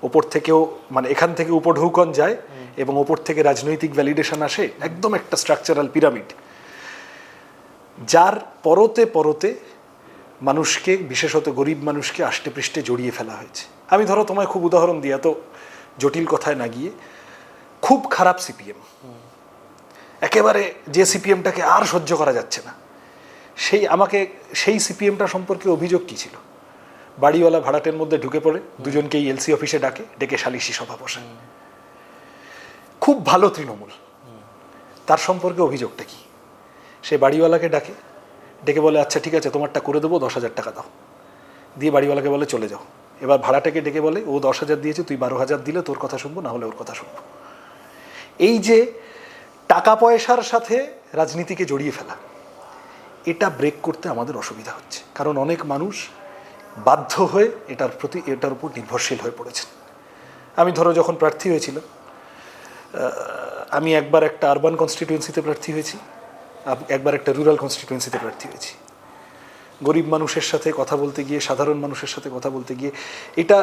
ওপর থেকেও, মানে এখান থেকে উপঢৌকন যায় এবং ওপর থেকে রাজনৈতিক ভ্যালিডেশন আসে, একদম একটা স্ট্রাকচারাল পিরামিড, যার পরতে পরতে মানুষকে, বিশেষত গরিব মানুষকে আষ্টে পৃষ্ঠে জড়িয়ে ফেলা হয়েছে। আমি ধরো তোমায় খুব উদাহরণ দিই, এত জটিল কথায় না গিয়ে, খুব খারাপ সিপিএম, একেবারে যে সিপিএমটাকে আর সহ্য করা যাচ্ছে না, সেই সিপিএমটা সম্পর্কে অভিযোগ কি ছিল? বাড়িওয়ালা ভাড়াটের মধ্যে ঢুকে পড়ে দুজনকেই এলসি অফিসে ডেকে সালিশি সভা বসায়। খুব ভালো তৃণমূল, তার সম্পর্কে অভিযোগটা কি? সে বাড়িওয়ালাকে ডেকে বলে আচ্ছা ঠিক আছে তোমারটা করে দেবো, 10,000 টাকা দাও, দিয়ে বাড়িওয়ালাকে বলে চলে যাও। এবার ভাড়াটাকে ডেকে বলে ও 10,000 দিয়েছে, তুই 12,000 দিলে তোর কথা শুনবো, না হলে ওর কথা শুনবো। এই যে টাকা পয়সার সাথে রাজনীতিকে জড়িয়ে ফেলা, এটা ব্রেক করতে আমাদের অসুবিধা হচ্ছে, কারণ অনেক মানুষ বাধ্য হয়ে এটার উপর নির্ভরশীল হয়ে পড়েছেন। আমি ধরো যখন প্রার্থী হয়েছিলাম, আমি একবার একটা আরবান কনস্টিটিউয়েন্সিতে প্রার্থী হয়েছি, একবার একটা রুরাল কনস্টিটিউয়েন্সিতে প্রার্থী হয়েছি। গরিব মানুষের সাথে কথা বলতে গিয়ে, সাধারণ মানুষের সাথে কথা বলতে গিয়ে, এটা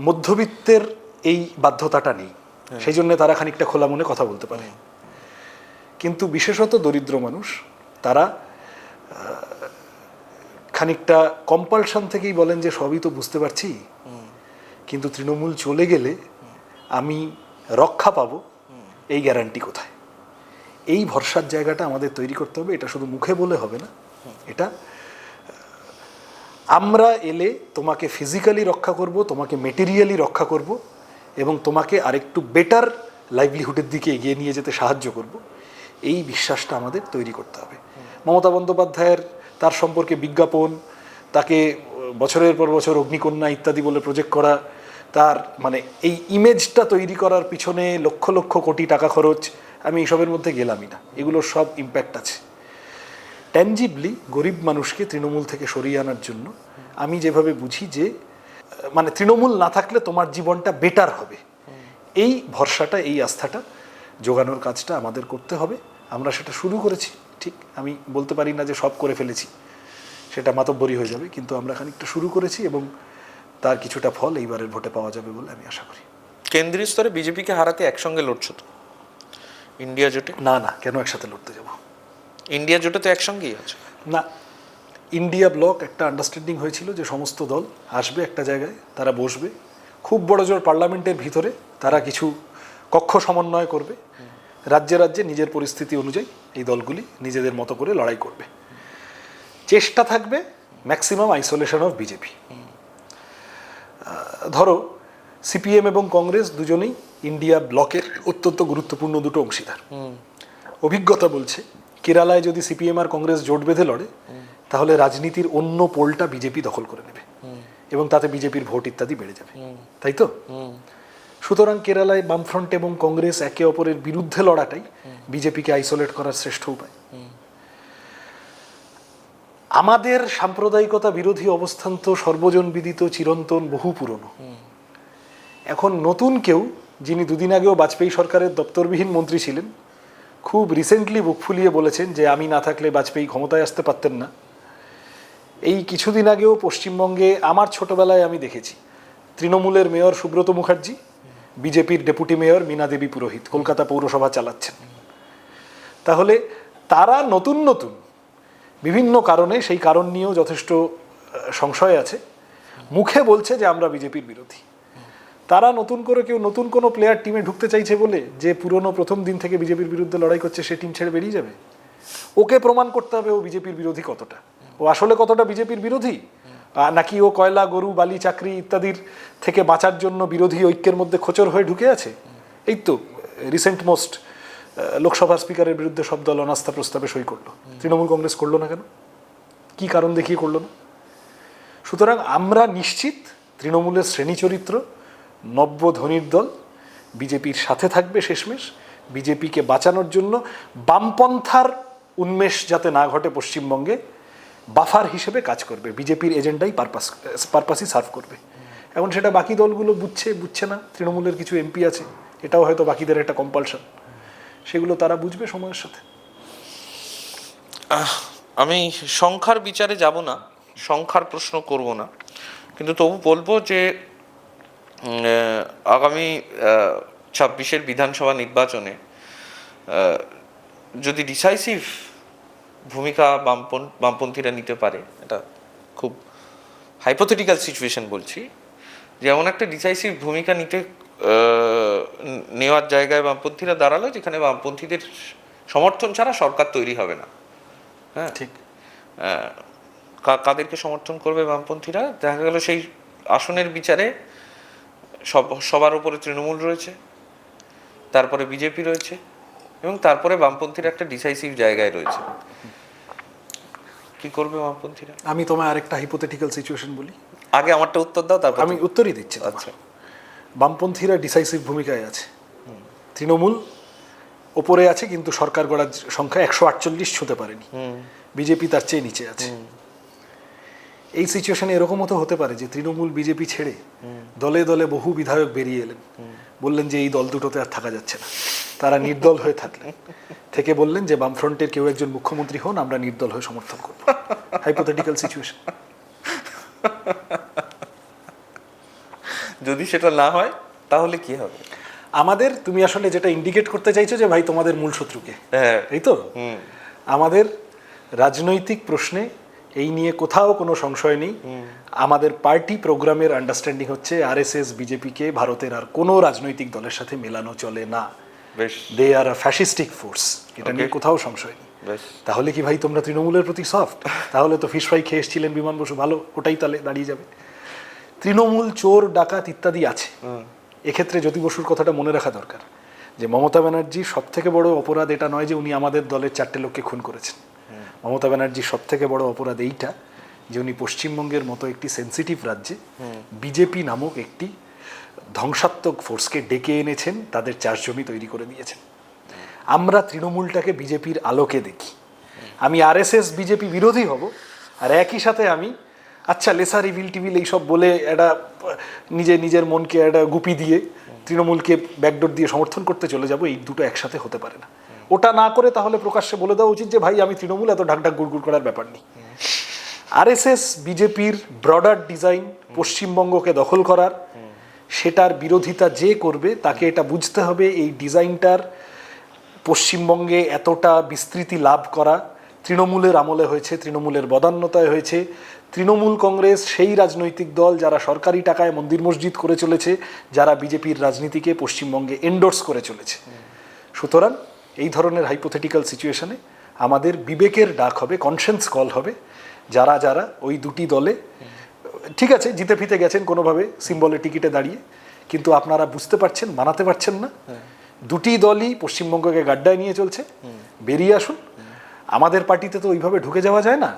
মধ্যবিত্তের এই বাধ্যতাটা নেই, সেই জন্য তারা খানিকটা খোলা মনে কথা বলতে পারে। কিন্তু বিশেষত দরিদ্র মানুষ, তারা খানিকটা কম্পালশন থেকেই বলেন যে সবই তো বুঝতে পারছি, কিন্তু তৃণমূল চলে গেলে আমি রক্ষা পাবো, এই গ্যারান্টি কোথায়? এই ভরসার জায়গাটা আমাদের তৈরি করতে হবে। এটা শুধু মুখে বলে হবে না, এটা আমরা এলে তোমাকে ফিজিক্যালি রক্ষা করব, তোমাকে মেটেরিয়ালি রক্ষা করব, এবং তোমাকে আরেকটু বেটার লাইভলিহুডের দিকে এগিয়ে নিয়ে যেতে সাহায্য করব। এই বিশ্বাসটা আমাদের তৈরি করতে হবে। মমতা বন্দ্যোপাধ্যায়ের তার সম্পর্কে বিজ্ঞাপন, তাকে বছরের পর বছর অগ্নিকন্যা ইত্যাদি বলে প্রজেক্ট করা, তার মানে এই ইমেজটা তৈরি করার পিছনে লক্ষ লক্ষ কোটি টাকা খরচ, আমি এইসবের মধ্যে গেলামই না, এগুলোর সব ইম্প্যাক্ট আছে। ট্যানজিবলি গরিব মানুষকে তৃণমূল থেকে সরিয়ে আনার জন্য আমি যেভাবে বুঝি যে মানে তৃণমূল না থাকলে তোমার জীবনটা বেটার হবে, এই ভরসাটা, এই আস্থাটা জোগানোর কাজটা আমাদের করতে হবে। আমরা সেটা শুরু করেছি, ঠিক, আমি বলতে পারি না যে সব করে ফেলেছি, সেটা মাতব্বরি হয়ে যাবে, কিন্তু আমরা খানিকটা শুরু করেছি এবং তার কিছুটা ফল এইবারের ভোটে পাওয়া যাবে বলে আমি আশা করি। কেন্দ্রীয় স্তরে বিজেপিকে হারাতে একসঙ্গে লড়ছো তো ইন্ডিয়া জোটে? না না, কেন একসাথে লড়তে যাব? ইন্ডিয়া জোটে তো একসঙ্গেই আছে না, ইন্ডিয়া ব্লক একটা আন্ডারস্ট্যান্ডিং হয়েছিল যে সমস্ত দল আসবে একটা জায়গায়, তারা বসবে, খুব বড় জোর পার্লামেন্টের ভিতরে তারা কিছু কক্ষ সমন্বয় করবে, রাজ্যে রাজ্যে নিজের পরিস্থিতি অনুযায়ী এই দলগুলি নিজেদের মতো করে লড়াই করবে। চেষ্টা থাকবে ম্যাক্সিমাম আইসোলেশন অফ বিজেপি। ধরো সিপিএম এবং কংগ্রেস দুজনেই ইন্ডিয়া ব্লকের অত্যন্ত গুরুত্বপূর্ণ দুটো অংশীদার। অভিজ্ঞতা বলছে কেরালায় যদি সিপিএম আর কংগ্রেস জোট বেঁধে লড়ে, তাহলে রাজনীতির অন্য পোলটা বিজেপি দখল করে নেবে এবং তাতে বিজেপির ভোট ইত্যাদি বেড়ে যাবে, তাই তো? সুতরাং কেরালায় বামফ্রন্ট এবং কংগ্রেস একে অপরের বিরুদ্ধে লড়াটাই বিজেপিকে আইসোলেট করার শ্রেষ্ঠ উপায়। আমাদের সাম্প্রদায়িকতা বিরোধী অবস্থান তো সর্বজন বিদিত, চিরন্তন, বহু পুরনো। এখন নতুন কেউ, যিনি দুদিন আগেও বাজপেয়ী সরকারের দপ্তরবিহীন মন্ত্রী ছিলেন, খুব রিসেন্টলি বুক ফুলিয়ে বলেছেন যে আমি না থাকলে বাজপেয়ী ক্ষমতায় আসতে পারতেন না। এই কিছুদিন আগেও পশ্চিমবঙ্গে আমার ছোটবেলায় আমি দেখেছি তৃণমূলের মেয়র সুব্রত মুখার্জি, বিজেপির ডেপুটি মেয়র মীনা দেবী পুরোহিত কলকাতা পৌরসভা চালাচ্ছেন। তাহলে তারা নতুন নতুন বিভিন্ন কারণে, সেই কারণ নিয়েও যথেষ্ট সংশয় আছে, মুখে বলছে যে আমরা বিজেপির বিরোধী। তারা নতুন করে কেউ নতুন কোনো প্লেয়ার টিমে ঢুকতে চাইছে বলে যে পুরনো প্রথম দিন থেকে বিজেপির বিরুদ্ধে লড়াই করছে সে টিম ছেড়ে বেরিয়ে যাবে? ওকে প্রমাণ করতে হবে ও বিজেপির বিরোধী কতটা, ও আসলে কতটা বিজেপির বিরোধী, নাকি ও কয়লা, গরু, বালি, চাকরি ইত্যাদির থেকে বাঁচার জন্য বিরোধী ঐক্যের মধ্যে খোঁচর হয়ে ঢুকে আছে। এই তো রিসেন্ট মোস্ট লোকসভার স্পিকারের বিরুদ্ধে সব দল অনাস্থা প্রস্তাবে সই করলো, তৃণমূল কংগ্রেস করলো না কেন? কি কারণ দেখিয়ে করলো না? সুতরাং আমরা নিশ্চিত তৃণমূলের শ্রেণী চরিত্র, নব্য ধনীর দল বিজেপির সাথে থাকবে শেষমেশ। বিজেপিকে বাঁচানোর জন্য বামপন্থার উন্মেষ যাতে না ঘটে পশ্চিমবঙ্গে, বাফার হিসেবে কাজ করবে, বিজেপির এজেন্ডাই পারপাসই সার্ভ করবে। এখন সেটা বাকি দলগুলো বুঝছে না, তৃণমূলের কিছু এমপি আছে, এটাও হয়তো বাকিদের একটা কম্পালশন, সেগুলো তারা বুঝবে সময়ের সাথে। আমি সংখ্যার বিচারে যাব না, সংখ্যার প্রশ্ন করব না, কিন্তু তবু বলবো যে আগামী 26-এর বিধানসভা নির্বাচনে যদি ডিসাইসিভ ভূমিকা বামপন্থীরা নিতে পারে, এটা খুব হাইপোথেটিক্যাল সিচুয়েশন বলছি, যেমন একটা ডিসাইসিভ ভূমিকা নেওয়ার জায়গায় বামপন্থীরা দাঁড়ালো, যেখানে বামপন্থীদের সমর্থন ছাড়া সরকার তৈরি হবে না। হ্যাঁ, ঠিক। কাদেরকে সমর্থন করবে বামপন্থীরা? দেখা গেল সেই আসনের বিচারে সবার উপরে তৃণমূল রয়েছে, তারপরে বিজেপি রয়েছে, এবং তারপরে বামপন্থীর একটা ডিসাইসিভ জায়গায় রয়েছে। কি করবে বামপন্থীরা? আমি তোমায় আরেকটা হাইপোথেটিক্যাল সিচুয়েশন বলি, আগে আমারটা উত্তর দাও, তারপর আমি উত্তরই দিচ্ছি। আচ্ছা। বামপন্থীরা ডিসাইসিভ ভূমিকায় আছে, তৃণমূল ওপরে আছে কিন্তু সরকার গড়ার সংখ্যা 148 ছুঁতে পারেনি, বিজেপি তার চেয়ে নিচে আছে। এই সিচুয়েশনে এরকমও তো হতে পারে যে তৃণমূল বিজেপি ছেড়ে দলে দলে বহু বিধায়ক বেরিয়ে এলেন, বললেন যে এই দল দুটোতে আর থাকা যাচ্ছে না, তারা নির্দল হয়ে থাকলেন, থেকে বললেন যে বামফ্রন্টের কেউ একজন মুখ্যমন্ত্রী হন, আমরা নির্দল হয়ে সমর্থন করব। Hypothetical situation. যদি সেটা না হয় তাহলে কি হবে? আমাদের, তুমি আসলে যেটা ইন্ডিকেট করতে চাইছো যে ভাই তোমাদের মূল শত্রুকে, হ্যাঁ, এই তো আমাদের রাজনৈতিক প্রশ্নে এই নিয়ে কোথাও কোনো সংশয় নেই। আমাদের পার্টি প্রোগ্রামের আন্ডারস্ট্যান্ডিং হচ্ছে আরএসএস বিজেপিকে ভারতের আর কোনো রাজনৈতিক দলের সাথে মেলানো চলে না। বেশ, দে আর আ ফ্যাসিস্টিক ফোর্স, এটা নিয়ে কোথাও সংশয় নেই। বেশ। তাহলে কি ভাই তোমরা তৃণমূলের প্রতি সফট? তাহলে তো ফিশ ফ্রাই খেয়ে এসেছিলেন বিমান বসু, ভালো, ওটাই তাহলে দাঁড়িয়ে যাবে। তৃণমূল চোর ডাকাত ইত্যাদি আছে, এক্ষেত্রে জ্যোতি বসুর কথাটা মনে রাখা দরকার যে মমতা ব্যানার্জির সব থেকে বড় অপরাধ এটা নয় যে উনি আমাদের দলের 4টে লোককে খুন করেছেন। মমতা ব্যানার্জির সব থেকে বড় অপরাধ এইটা যে উনি পশ্চিমবঙ্গের মতো একটি সেন্সিটিভ রাজ্যে বিজেপি নামক একটি ধ্বংসাত্মক ফোর্সকে ডেকে এনেছেন, তাদের চাষজমি তৈরি করে দিয়েছেন। আমরা তৃণমূলটাকে বিজেপির আলোকে দেখি। আমি আরএসএস বিজেপি বিরোধী হব, আর একই সাথে আমি আচ্ছা লেসার ইভিল টিভিল এইসব বলে একটা নিজের মনকে একটা গুপি দিয়ে তৃণমূলকে ব্যাকডোর দিয়ে সমর্থন করতে চলে যাব। এই দুটো একসাথে হতে পারে না। ওটা না করে তাহলে প্রকাশ্যে বলে দেওয়া উচিত যে ভাই আমি তৃণমূল, এত ঢাকঢাক গুড়গুড় করার ব্যাপার নেই। আরএসএস বিজেপির ব্রডার ডিজাইন পশ্চিমবঙ্গকে দখল করার, সেটার বিরোধিতা যে করবে তাকে এটা বুঝতে হবে এই ডিজাইনটার পশ্চিমবঙ্গে এতটা বিস্তৃতি লাভ করা তৃণমূলের আমলে হয়েছে, তৃণমূলের বদান্যতায় হয়েছে। তৃণমূল কংগ্রেস সেই রাজনৈতিক দল যারা সরকারি টাকায় মন্দির মসজিদ করে চলেছে, যারা বিজেপির রাজনীতিকে পশ্চিমবঙ্গে এন্ডোর্স করে চলেছে। সুতরাং এই ধরনের হাইপোথেটিক্যাল সিচুয়েশনে আমাদের বিবেকের ডাক হবে, কনসেন্স কল হবে, যারা যারা ওই দুটি দলে ঠিক আছে জিতে ফিতে গেছেন কোনোভাবে সিম্বলের টিকিটে দাঁড়িয়ে, কিন্তু আপনারা বুঝতে পারছেন, মানাতে পারছেন না, দুটি দলই পশ্চিমবঙ্গকে গাড্ডায় নিয়ে চলছে, বেরিয়ে আসুন। আমাদের পার্টিতে তো ওইভাবে ঢুকে যাওয়া যায় না,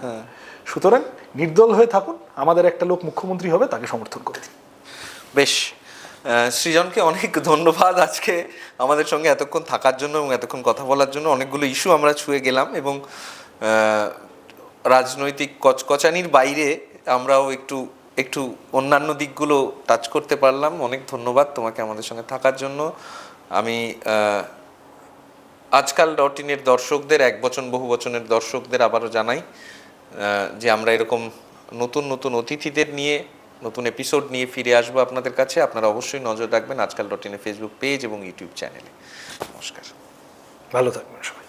সুতরাং নির্দল হয়ে থাকুন, আমাদের একটা লোক মুখ্যমন্ত্রী হবে, তাকে সমর্থন করে দিন। বেশ, সৃজনকে অনেক ধন্যবাদ আজকে আমাদের সঙ্গে এতক্ষণ থাকার জন্য এবং এতক্ষণ কথা বলার জন্য। অনেকগুলো ইস্যু আমরা ছুঁয়ে গেলাম এবং রাজনৈতিক কচকচানির বাইরে আমরাও একটু অন্যান্য দিকগুলো টাচ করতে পারলাম। অনেক ধন্যবাদ তোমাকে আমাদের সঙ্গে থাকার জন্য। আমি আজকাল.ইনের দর্শকদের, এক বচন বহু বচনের দর্শকদের আবারও জানাই যে আমরা এরকম নতুন নতুন অতিথিদের নিয়ে নতুন এপিসোড নিয়ে ফিরে আসবো আপনাদের কাছে। আপনারা অবশ্যই নজর রাখবেন আজকাল.ইনের ফেসবুক পেজ এবং ইউটিউব চ্যানেলে। নমস্কার, ভালো থাকবেন সবাই।